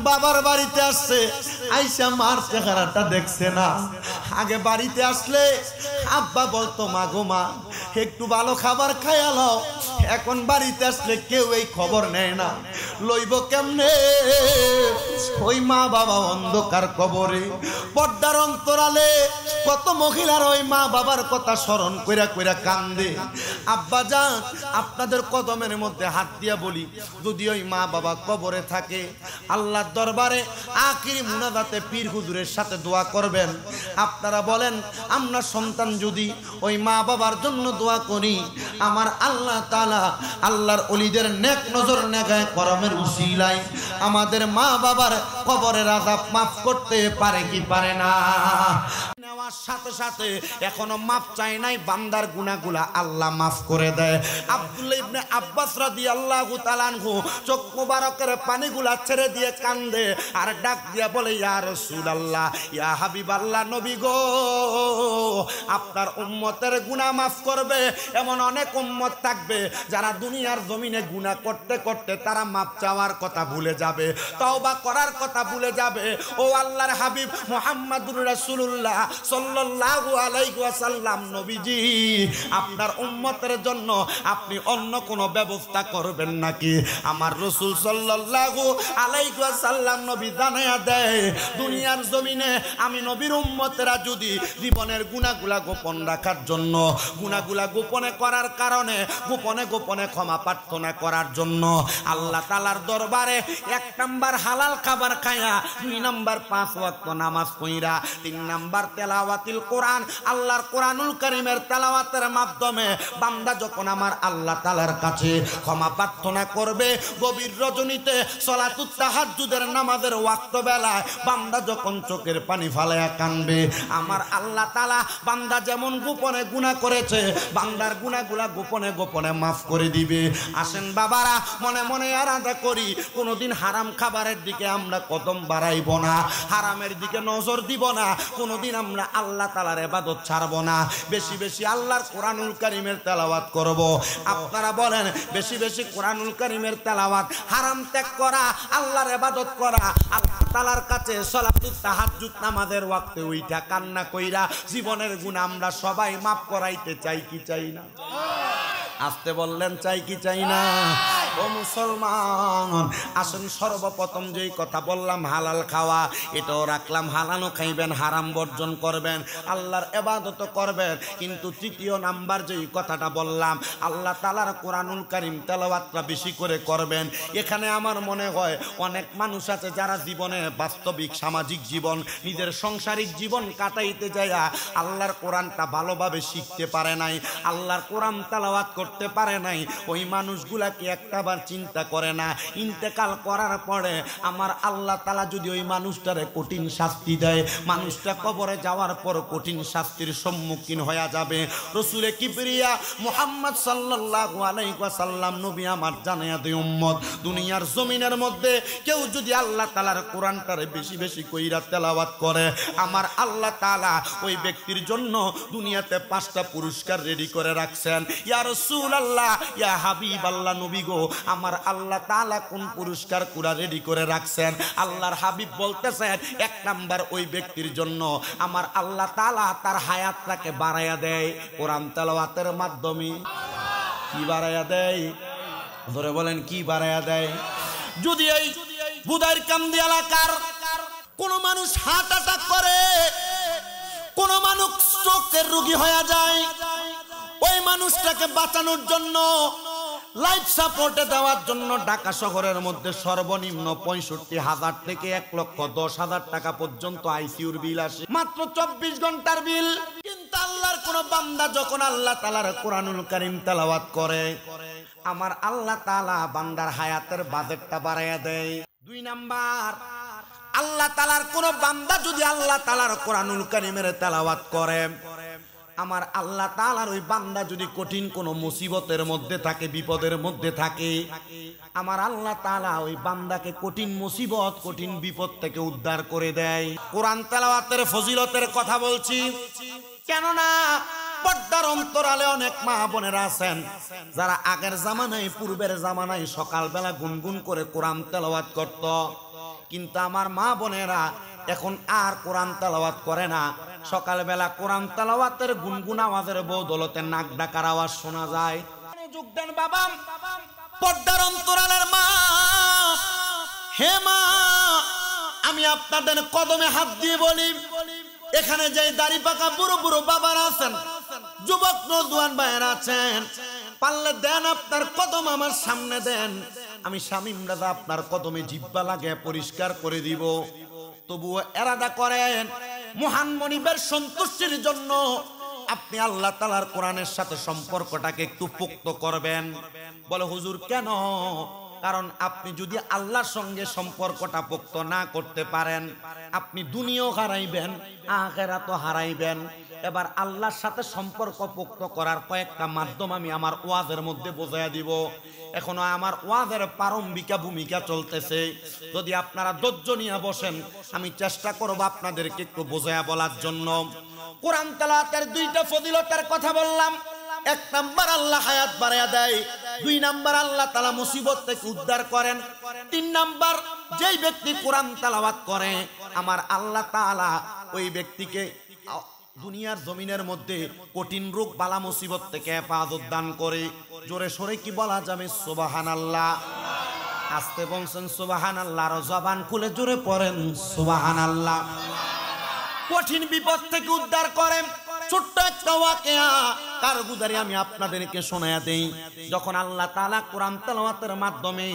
বাবার বাড়িতে আসছে আইসা মার চেহারাটা দেখছে না। আগে বাড়িতে আসলে আব্বা বলতো মা গো মা একটু ভালো খাবার খাইয়া লও, এখন বাড়িতে আসলে কেউ এই খবর নেয় না। লইব কেমনে? ওই মা বাবা অন্ধকার কবরে, পর্দার অন্তরালে কত মহিলার ওই মা বাবার কথা স্মরণ কইরা কইরা কান্দে। আব্বা যান, আপনাদের কদমের মধ্যে হাত দিয়া বলি, যদি ওই মা বাবা কবরে থাকে, আল্লাহর দরবারে আখিরি মুনাজাতে পীর হুজুরের সাথে দোয়া করবেন। আপনারা বলেন, আমরা সন্তান যদি ওই মা বাবার জন্য দোয়া করি, আমার আল্লাহ তাআলা আল্লাহর ওলিদের নেক নজর নেগায় করমের উসিলায় আমাদের মা বাবার কবরের আযাব মাফ করতে পারে কি পারে না? নেওয়ার সাথে সাথে এখনো মাফ চাই নাই, বান্দার গুনাহগুলা আল্লাহ মাফ করে দেয়। আব্দুল্লাহ ইবনে আব্বাস রাদিয়াল্লাহু তাআলা আনহু চোখ মোবারকের পানিগুলা ছেড়ে দিয়ে কান্দে আর ডাক দিয়া বলে, ইয়া রাসূলুল্লাহ, ইয়া হাবিবাল্লাহ, নবী গো, আপনার উম্মতের গুনাহ মাফ করবে এমন অনেক উম্মত থাকবে যারা দুনিয়ার জমিনে গুনাহ করতে করতে তারা মাফ চাওয়ার কথা ভুলে যাবে, তওবা করার কথা ভুলে যাবে। ও আল্লাহর হাবিব মুহাম্মাদুর রাসূলুল্লাহ সাল্লাল্লাহু আলাইহি ওয়াসাল্লাম, নবীজি, আপনার উম্মতের জন্য আপনি অন্য কোনো ব্যবস্থা করবেন নাকি? আমার রাসূল সাল্লাল্লাহু আলাইহি ওয়াসাল্লাম নবী জানায়া দেয়, দুনিয়ার জমিনে আমি নবীর উম্মতেরা যদি জীবনের গুনাহগুলা গোপন রাখার জন্য, গুনাহগুলা গোপনে করার কারণে, গোপনে গোপনে ক্ষমা প্রার্থনা করার জন্য আল্লাহ তাআলার দরবারে 1 নাম্বার হালাল খাবার খায়া, 2 নাম্বার 5 ওয়াক্ত নামাজ পড়া, 3 নাম্বার তেলাওয়াতুল কোরআন, আল্লাহর কোরআনুল কারীমের তেলাওয়াতের মাধ্যমে বান্দা যখন আমার আল্লাহ তাআলার কাছে ক্ষমা প্রার্থনা করবে, গভীর রজনীতে সালাতুত তাহাজ্জুদের নামাজের ওয়াক্ত বেলায় বান্দা যখন চোখের পানি ফালায়া কাঁদবে, আমার আল্লাহ তাআলা বান্দা যেমন গোপনে গুনাহ করেছে বান্দার গুনাহগুলা গোপনে গোপনে মাফ করে দিবে। আসেন বাবারা, মনে মনে আরাধনা করি, কোনোদিন হারাম খাবারের দিকে আমরা কদম বাড়াইব না, হারামের দিকে নজর দিব না, কোনোদিন আমরা আল্লাহ তাআলার ইবাদত ছাড়ব না, বেশি বেশি আল্লাহর কোরআনুল কারীমের তেলাওয়াত করব। আপনারা বলেন, বেশি বেশি কোরআনুল কারীমের তেলাওয়াত, হারাম ত্যাগ করা, আল্লাহর ইবাদত করা, আল্লাহ তাআলার কাছে সালাতুত তাহাজ্জুদ নামাজের ওয়াক্তে উইঠা কান্না কইরা জীবনের গুনাহ আমরা সবাই মাফ করাইতে চাই কি চাই না? আসতে বললেন, চাই কি চাই না? ও মুসলমান, আসেন সর্বপ্রথম যেই কথা বললাম হালাল খাওয়া, এটাও রাখলাম, হালালও খাইবেন, হারাম বর্জন করবেন, আল্লাহর ইবাদত করবেন। কিন্তু তৃতীয় নাম্বার যেই কথাটা বললাম, আল্লাহ তাআলার কোরআনুল কারীম তেলাওয়াতটা বেশি করে করবেন। এখানে আমার মনে হয় অনেক মানুষ আছে যারা জীবনে বাস্তবিক সামাজিক জীবন, নিজের সাংসারিক জীবন কাটাইতে যায় আল্লাহর কোরআনটা ভালোভাবে শিখতে পারে নাই, আল্লাহর কোরআন তেলাওয়াত করতে পারে নাই। ওই মানুষগুলাকে একটাবার চিন্তা করে না, ইন্তেকাল করার পরে আমার আল্লাহ তাআলা যদি ওই মানুষটারে কঠিন শাস্তি দেয়, মানুষটা কবরে যাওয়ার পর কঠিন শাস্তির সম্মুখীন হয়ে যাবে। রাসূলে কিবরিয়া মুহাম্মদ সাল্লাল্লাহু আলাইহি ওয়াসাল্লাম নবী আমার জানায়া দেয়, উম্মত, দুনিয়ার জমিনের মধ্যে কেউ যদি আল্লাহ তাআলার কোরআনটারে বেশি বেশি কইরা তেলাওয়াত করে, আমার আল্লাহ তাআলা ওই ব্যক্তির জন্য দুনিয়াতে 5টা পুরস্কার রেডি করে রাখছেন। ইয়া রাসূলুল্লাহ, ইয়া হাবিবাল্লাহ, নবী গো, আমার আল্লাহ তাআলা কোন পুরস্কার কুরা রেডি করে রাখছেন? আল্লাহর হাবিব বলতেছেন, 1 নাম্বার ওই ব্যক্তির জন্য আমার আল্লাহ তাআলা তার হায়াতটাকে বাড়ায়া দেয় কোরআন তেলাওয়াতের মাধ্যমে। কি বাড়ায়া দেয়? ধরে বলেন, কি বাড়ায়া দেয়? যদি এই বুদাইর কামদি এলাকার কোন মানুষ হার্ট অ্যাটাক করে, কোন মানুষ স্ট্রোকের রোগী হয়ে যায়, ওই মানুষটাকে বাঁচানোর জন্য, লাইফ সাপোর্টে দেওয়ার জন্য ঢাকা শহরের মধ্যে সর্বনিম্ন 65,000 থেকে 1,10,000 টাকা পর্যন্ত আইসিইউর বিল আসে, মাত্র 24 ঘন্টার বিল। কিন্তু আল্লাহর কোন বান্দা যখন আল্লাহ তাআলার কোরআনুল কারীম তেলাওয়াত করে, আমার আল্লাহ তাআলা বান্দার হায়াতের বাজেটটা বাড়ায়া দেয়। 2 নাম্বার, আল্লাহ তাআলার কোন বান্দা যদি আল্লাহ তাআলার কোরআনুল কারীমের তেলাওয়াত করে, আমার আল্লাহ তাআলার ওই বান্দা যদি কঠিন কোন মুসিবতের মধ্যে থাকে, বিপদের মধ্যে থাকে, আমার আল্লাহ তাআলা ওই বান্দাকে কঠিন মুসিবত, কঠিন বিপদ থেকে উদ্ধার করে দেয়। কোরআন তেলাওয়াতের ফজিলতের কথা বলছি, কেননা পর্দার অন্তরালে অনেক মা বোনেরা আছেন যারা আগের জামানায়, পূর্বের জামানায় সকালবেলা গুনগুন করে কোরআন তেলাওয়াত করত, কিন্তু আমার মা বোনেরা এখন আর কোরআন তেলাওয়াত করে না। সকালবেলা কোরআন তেলাওয়াতের গুনগুন আওয়াজের বদৌলতে নাক ডাকার আওয়াজ শোনা যায়। যোগ দেন বাবা, পর্দার অন্তরালের মা, হে মা, আমি আপনাদের কদমে হাত দিয়ে বলি, এখানে যে দাড়ি পাকা বুড়ো বুড়ো বাবারা আছেন, যুবক নওজোয়ান ভাইয়েরা আছেন, পারলে দেন আপনার কদম আমার সামনে দেন, আমি শামীম রাজা আপনার কদমে জিহ্বা লাগিয়ে পরিষ্কার করে দিব। তবুও এরাদা করেন মহান মনিবের সন্তুষ্টির জন্য আপনি আল্লাহ তাআলার কোরআনের সাথে সম্পর্কটাকে একটু পোক্ত করবেন। বলে হুজুর কেন? কারণ আপনি যদি আল্লাহর সঙ্গে সম্পর্কটা পোক্ত না করতে পারেন, আপনি দুনিয়াও হারাইবেন, আখিরাতও হারাইবেন। এবার আল্লাহর সাথে সম্পর্ক পোক্ত করার কয়েকটা মাধ্যম আমি আমার ওয়াজের মধ্যে বোঝাইয়া দিব। এখনো আমার ওয়াজের প্রারম্ভিকা ভূমিকা চলতেছে। যদি আপনারা ধৈর্য নিয়ে বসেন, আমি চেষ্টা করব আপনাদেরকে একটু বোঝাইয়া বলার জন্য। কোরআন তেলাওয়াতের দুইটা ফজিলতের কথা বললাম। এক নাম্বার আল্লাহ হায়াত বাড়ায়া দেয়, দুই নাম্বার আল্লাহ তাআলা মুসিবত থেকে উদ্ধার করেন, তিন নাম্বার যেই ব্যক্তি কোরআন তেলাওয়াত করে আমার আল্লাহ তাআলা ওই ব্যক্তিকে দুনিয়ার জমিনের মধ্যে কঠিন রোগ বালা মুসিবত থেকে হেফাজত দান করে। জোরে সরে কি বলা যাবে? সুবহানাল্লাহ। আস্তে বলছেন সুবহানাল্লাহ, আর জবান খুলে জোরে পড়েন সুবহানাল্লাহ। কঠিন বিপদ থেকে উদ্ধার করেন। ছোট্ট একটা ওয়াকিয়া কারগুজারি আমি আপনাদেরকে শোনায়া দেই। যখন আল্লাহ তাআলা কোরআন তেলাওয়াতের মাধ্যমে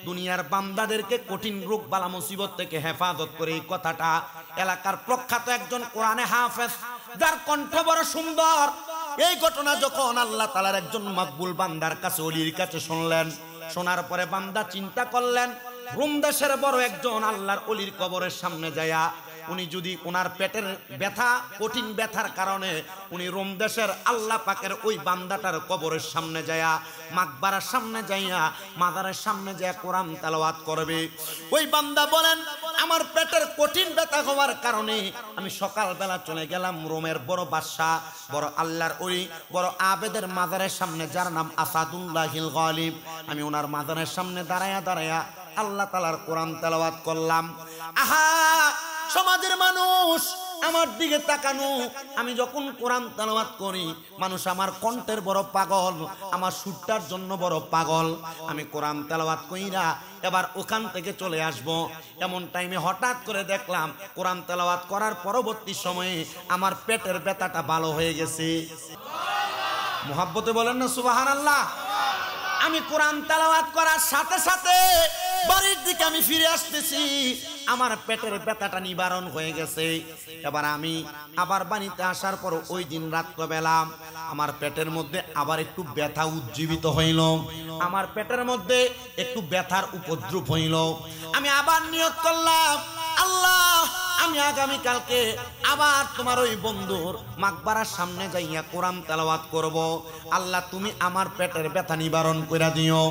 দুনিয়ার বান্দাদেরকে কঠিন রোগ বালা মুসিবত থেকে হেফাজত করে, এই কথাটা এলাকার প্রখ্যাত একজন কোরআনে হাফেজ, যার কণ্ঠ বড় সুন্দর, এই ঘটনা যখন আল্লাহ তাআলার একজন মাকবুল বান্দার কাছে, ওলির কাছে শুনলেন, শোনার পরে বান্দা চিন্তা করলেন রোম দেশের বড় একজন আল্লাহর ওলির কবরের সামনে যায়া উনি যদি ওনার পেটের ব্যথা, কঠিন ব্যথার কারণে উনি রোম দেশের আল্লাহ পাকের ওই বান্দাটার কবরের সামনে যায়া, মাকবারার সামনে যাইয়া, মাজারের সামনে যায়া কোরআন তেলাওয়াত করবে। ওই বান্দা বলেন আমার পেটের কঠিন ব্যথা হওয়ার কারণে আমি সকালবেলা চলে গেলাম রোমের বড় বাদশাহ, বড় আল্লাহর ওলি, বড় আবেদের মাজারের সামনে, যার নাম আসাদুল্লাহিল গালিব। আমি ওনার মাজারের সামনে দাঁড়ায়া দাঁড়ায়া আল্লাহ তাআলার কোরআন তেলাওয়াত করলাম। আহা সমাজের মানুষ আমার দিকে তাকানো, আমি যখন কোরআন তেলাওয়াত করি মানুষ আমার কণ্ঠের বড় পাগল, আমার সুরটার জন্য বড় পাগল। আমি কোরআন তেলাওয়াত কইরা এবার ওখান থেকে চলে আসব, এমন টাইমে হঠাৎ করে দেখলাম কোরআন তেলাওয়াত করার পরবর্তী সময়ে আমার পেটের ব্যথাটা ভালো হয়ে গেছে। মুহাব্বতে বলেন না সুবহানাল্লাহ। আমি কোরআন তেলাওয়াত করার সাথে সাথে বাড়ির দিকে আমি ফিরে আসতেছি, আমার পেটের ব্যথাটা নিবারণ হয়ে গেছে। এবার আমি আবার বাড়িতে আসার পর ওই দিন রাত্রবেলা আমার পেটের মধ্যে আবার একটু ব্যথা উজ্জীবিত হইল, আমার পেটের মধ্যে একটু ব্যথার উপদ্রব হইল। আমি আবার নিয়ত করলাম, আল্লাহ আমি আগামী কালকে আবার তোমার ওই বন্ধুর মাকবারার সামনে যাইয়া কোরআন তেলাওয়াত করব। আল্লাহ তুমি আমার পেটের ব্যথা নিবারণ করে দিও।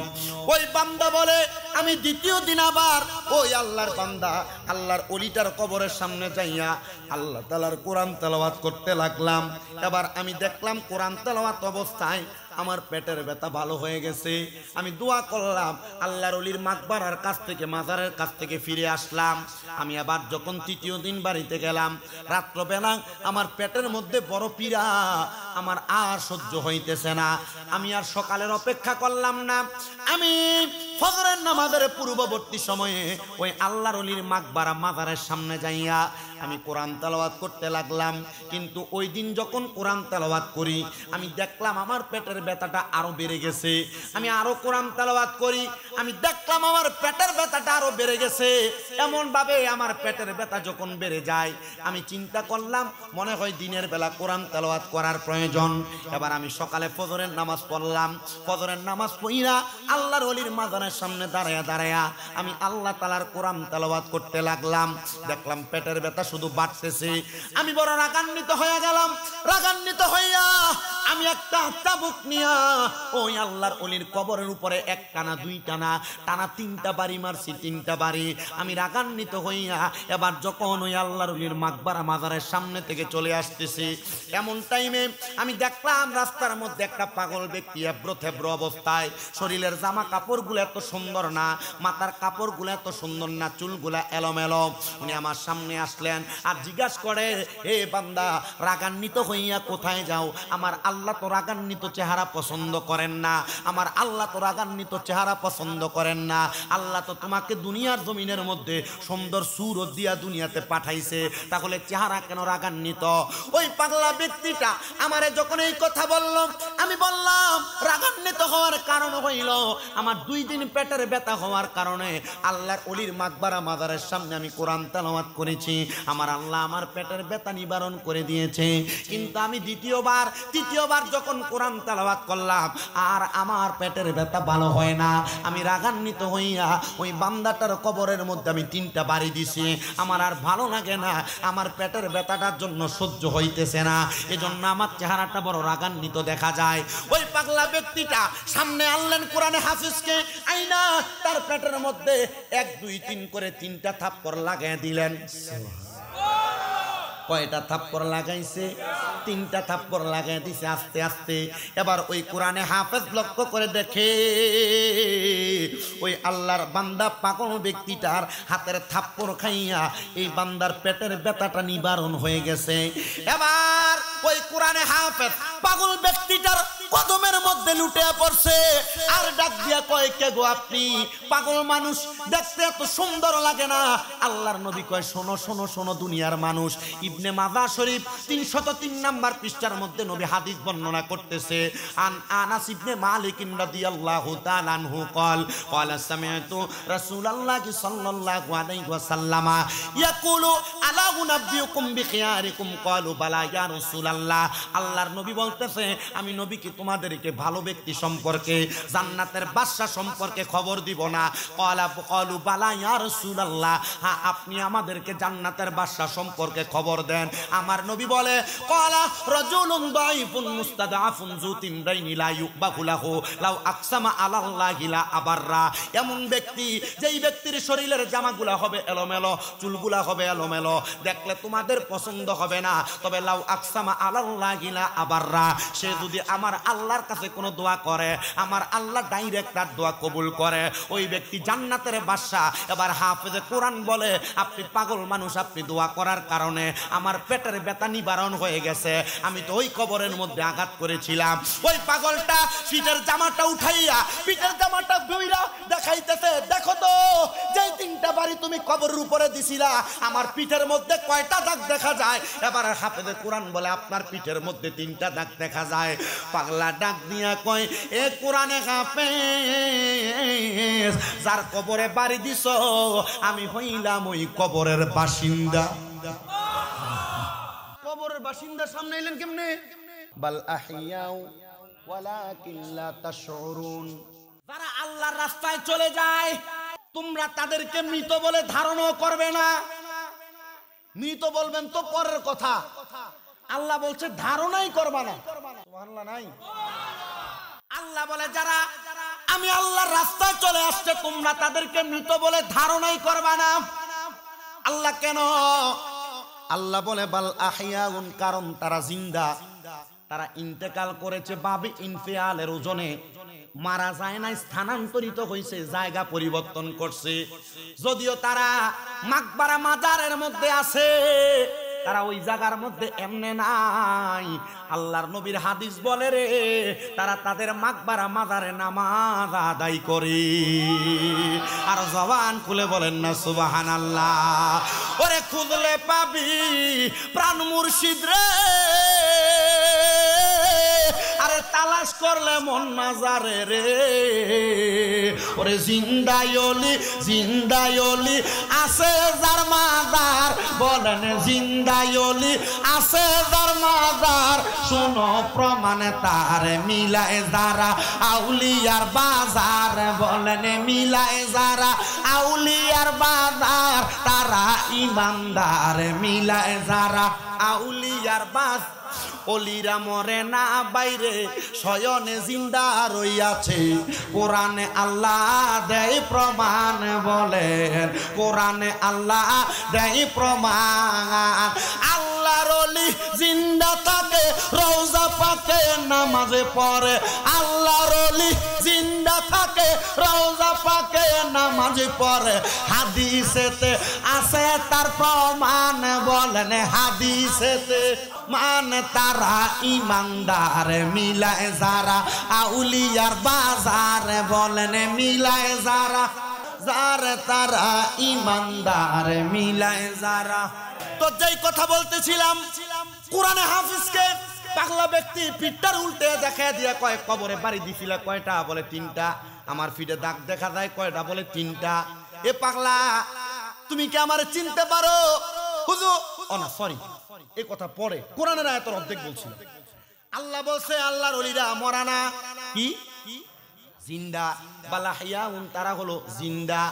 ওই বান্দা বলে আমি দ্বিতীয় দিন আবার ওই আল্লাহর বান্দা আল্লাহর ওলিটার কবরের সামনে যাইয়া আল্লাহ তাআলার কোরআন তেলাওয়াত করতে লাগলাম। এবার আমি দেখলাম কোরআন তেলাওয়াত অবস্থায় আমার পেটের ব্যথা ভালো হয়ে গেছে। আমি দোয়া করলাম, আল্লাহর ওলির মাকবারার কাছ থেকে, মাজারের কাছ থেকে ফিরে আসলাম। আমি আবার যখন তৃতীয় দিন বাড়িতে গেলাম, রাত্রবেলা আমার পেটের মধ্যে বড় পীড়া, আমার আর সহ্য হইতেছে না। আমি আর সকালের অপেক্ষা করলাম না, আমি ফজরের নামাজের পূর্ববর্তী সময়ে ওই আল্লাহর ওলির মাকবারা মাজারের সামনে যাইয়া আমি কোরআন তেলাওয়াত করতে লাগলাম। কিন্তু ওই দিন যখন কোরআন তেলাওয়াত করি আমি দেখলাম আমার পেটের ব্যথাটা আরো বেড়ে গেছে। আমি আরো কোরআন তেলাওয়াত করি, আমি দেখলাম আমার পেটের ব্যথাটা আরো বেড়ে গেছে। এমন ভাবে আমার পেটের ব্যথা যখন বেড়ে যায় আমি চিন্তা করলাম মনে হয় দিনের বেলা কোরআন তেলাওয়াত করার প্রয়োজন। এবার আমি সকালে ফজরের নামাজ পড়লাম, ফজরের নামাজ পড়িয়া আল্লাহর ওলির মাজারের সামনে দাঁড়ায়া দাঁড়ায়া আমি আল্লাহ তাআলার কোরআন তেলাওয়াত করতে লাগলাম। দেখলাম পেটের ব্যথা শুধু বাড়তেছে। আমি বড় রাগান্বিত হয়ে গেলাম। রাগান্বিত হইয়া আমি একটা চাবুক নিয়া ওই আল্লাহর ওলির কবরের উপরে এক টানা, দুই টানা, টানা তিনটা বাড়ি মারছি, তিনটা বাড়ি। আমি রাগান্বিত হইয়া এবার যখন ওই আল্লাহর ওলির মাকবারা মাজারের সামনে থেকে চলে আসতেছি, এমন টাইমে আমি দেখলাম রাস্তার মধ্যে একটা পাগল ব্যক্তি এব্রো থেব্রো অবস্থায়, শরীরের জামা কাপড়গুলো এত সুন্দর না, মাথার কাপড়গুলো এত সুন্দর না, চুলগুলা এলোমেলো। উনি আমার সামনে আসলেন আর জিজ্ঞাসা করে, হে বান্দা রাগান্বিত হইয়া কোথায় যাও? আমার আল্লাহ তো রাগান্বিত চেহারা পছন্দ করেন না, আমার আল্লাহ তো রাগান্বিত চেহারা পছন্দ করেন না। আল্লাহ তো তোমাকে দুনিয়ার জমিনের মধ্যে সুন্দর সুরত দিয়া দুনিয়াতে পাঠাইছে, তাহলে চেহারা কেন রাগান্বিত? ওই পাগলা ব্যক্তিটা আমারে যখন এই কথা বলল, আমি বললাম রাগান্বিত হওয়ার কারণ হইল আমার 2 দিন পেটের ব্যথা হওয়ার কারণে আল্লাহর ওলির মাকবারা মাজারের সামনে আমি কোরআন তেলাওয়াত করেছি, আমার আল্লাহ আমার পেটের ব্যথা নিবারণ করে দিয়েছে। কিন্তু আমি তৃতীয়বার যখন কোরআন তেলাওয়াত করলাম আর আমার পেটের ব্যথা ভালো হয় না, আমি রাগান্বিত হইয়া ওই বান্দাটার কবরের মধ্যে আমি 3টা বাড়ি দিছি। আমার আর ভালো লাগে না, আমার পেটের ব্যথাটার জন্য সহ্য হইতেছে না, এজন্য আমার চেহারাটা বড় রাগান্বিত দেখা যায়। ওই পাগলা ব্যক্তিটা সামনে আনলেন কোরআনে হাফিজকে, আইনা তার পেটের মধ্যে 1 2 3 করে 3টা থাপ্পড় লাগাই দিলেন। কয়টা থাপ্পড় লাগাইছে? 3টা থাপ্পড় লাগাই দিছে আস্তে আস্তে। এবার ওই কোরআনে হাফেজ লক্ষ্য করে দেখে ওই আল্লাহর বান্দা পাগল ব্যক্তিটার হাতের থাপ্পড় খাইয়া এই বান্দার পেটের ব্যথাটা নিবারণ হয়ে গেছে। এবার ওই কোরআনে হাফেজ পাগল ব্যক্তিটার কদমের মধ্যে লুটে পড়ছে আর ডাক দিয়া কয়, কে গো আপনি? পাগল মানুষ দেখতে এত সুন্দর লাগে না? আল্লাহর নবী কয়, শোনো শোনো শোনো দুনিয়ার মানুষ। ইবনে মাজাহ শরীফ 303 নাম্বার পৃষ্ঠার মধ্যে নবী হাদিস বর্ণনা করতেছে, আনাস ইবনে মালিক রাদিয়াল্লাহু তাআলা আনহু قال قال سمعت رسول الله صلى الله عليه وسلم يقول الا انبئكم بخياركم قالوا بلى يا رسول الله। আল্লাহর নবী বলতেছে, আমি নবী কি তোমাদেরকে ভালো ব্যক্তি সম্পর্কে, জান্নাতের বাদশা সম্পর্কে খবর দিব না? قالوا بلى يا رسول الله, হ্যাঁ আপনি আমাদেরকে জান্নাতের বাদশা সম্পর্কে খবর দেন। আমার নবী বলে, قال رجل ضعيف مستضعف ذو تمرين لا يقبح له لو اقسم على الله لا আবাররা। এমন ব্যক্তি যেই ব্যক্তির শরীরের জামাগুলা হবে এলোমেলো, চুলগুলা হবে এলোমেলো, দেখলে তোমাদের পছন্দ হবে না, তবে লাউ আকসামা আলাল্লাহি লা আবাররা, সে যদি আমার আল্লাহর কাছে কোনো দোয়া করে আমার আল্লাহ ডাইরেক্ট তার দোয়া কবুল করে, ওই ব্যক্তি জান্নাতের বাদশা। এবার হাফেজে কোরআন বলে, আপনি পাগল মানুষ, আপনি দোয়া করার কারণে আমার পেটের ব্যথা নিবারণ হয়ে গেছে। আমি তো ওই কবরের মধ্যে আঘাত করেছিলাম। ওই পাগলটা পিঠের জামাটা উঠাইয়া পিঠের জামাটা ধুইরা দেখাইতেছে, দেখো তো যেই 3টা বাড়ি তুমি কবরের উপরে দিছিলা আমার পিঠের মধ্যে কয়টা দাগ দেখা যায়? এবার হাফেজে কোরআন বলে, আপনার পিঠের মধ্যে 3টা দাগ দেখা যায়। পাগলা ডাক দিয়া কয়, এ কোরআনে হাফেজ, যার কবরে বাড়ি দিছ আমি হইলাম ওই কবরের বাসিন্দা। কবরের বাসিন্দা সামনে এলেন কেমনে? বাল আহিয়াউ ওয়ালাকিন লা তাশউরুন। যারা আল্লাহর রাস্তায় চলে যায় তোমরা তাদেরকে মৃত বলে ধারণা করবে না। মৃত বলবেন তো পরের কথা, আল্লাহ বলছে ধারণাই করবা না। সুবহানাল্লাহ নাই? আল্লাহ বলে যারা আমি আল্লাহর রাস্তায় চলে আসছে তোমরা তাদেরকে মৃত বলে ধারণাই করবা না। আল্লাহ কেন? আল্লাহ বলে বাল আহিয়াউন, কারণ তারা জিন্দা, তারা ইন্তেকাল করেছে বাবে ইনফিয়ালের ওজনে, মারা যায় না, স্থানান্তরিত হয়েছে, জায়গা পরিবর্তন করছে। যদিও তারা মাকবারা মাজারের মধ্যে আছে, তারা ওই জায়গার মধ্যে এমনে নাই। আল্লাহর নবীর হাদিস বলে রে, তারা তাদের মাকবারা মাজারে নামাজ আদায় করে। আর জবান খুলে বলেন না সুবহানাল্লাহ। ওরে খুঁজলে পাবি প্রাণ মুর্শিদ রে, আরে তালাশ করলে মন মাজারে রে। ওরে জিন্দায়লি আছে যার মাজার, বলেন জিন্দায়লি আছে যার মাজার, শোনো প্রমাণে তার মিলায় যারা আউলিয়ার বাজার, বলেন মিলায় যারা আউলিয়ার বাজার, তারা ইমানদার, মিলায় যারা আউলিয়ার বাজার। অলিরা মরে না বাইরে শয়নে জিন্দা রইয়াছে, কোরআনে আল্লাহ দেয় প্রমাণ, বলেন কোরআনে আল্লাহ দেয় প্রমাণ। আল্লাহর ওলি জিন্দা থাকে রওজা পাকে নামাজে পড়ে, আল্লাহর ওলি জিন্দা থাকে রওজা পাকে নামাজ পড়ে হাদিসেতে আছে তার প্রমাণ বলেন হাদিসেতে মান তারা ইমানদার মিলায় যারা আউলিয়ার বাজার বলেন মিলায় যারা যার তারা ইমানদার মিলায় যারা। তো যেই কথা বলতেছিলাম কোরআনে হাফিজকে পাগলা ব্যক্তি পিঠটার উল্টে দেখা দিয়ে কয় কবরে বাড়ি দিছিল কয়টা বলে 3টা আমার ফিটে দাগ দেখা যায় কয়টা বলে 3টা এ পাগলা তুমি কি আমারে চিনতে পারো হুজুর ও না সরি এই কথা পড়ে কোরআনের আয়াতের অর্ধেক বলছিল আল্লাহ বলছে আল্লাহর ওলিরা মরা না কি জিন্দা বালা হিয়াউন তারা হলো জিন্দা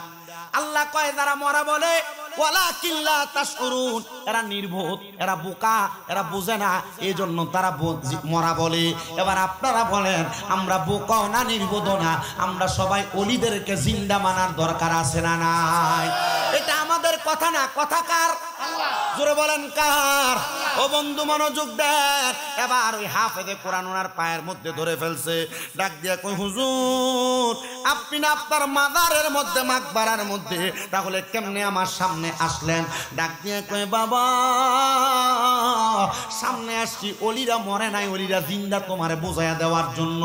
আল্লাহ কয় যারা মরা বলে ওয়ালাকিন লা তাশউরুন এরা নির্বোধ এরা বোকা এরা বোঝে না এজন্য তারা মরা বলে। এবার আপনারা বলেন আমরা বোকাও না নির্বোধ না আমরা সবাই ওলিদেরকে জিন্দা মানার দরকার আছে না নাই? এটা আমাদের কথা না কথা কার? আল্লাহ। জোরে বলেন কার? ও বন্ধু মনোযোগ দেন। এবার ওই হাফেজে কোরআন ওনার পায়ের মধ্যে ধরে ফেলছে ডাক দিয়া কই হুজুর আপনি না আপনার মাজারের মধ্যে মাকবারার মধ্যে তাহলে কেমনে আমার সামনে আসলেন? ডাক দিয়ে কই বাবা সামনে আসছি ওলিরা মরে নাই ওলিরা জিন্দা তোমারে বোঝাইয়া দেওয়ার জন্য।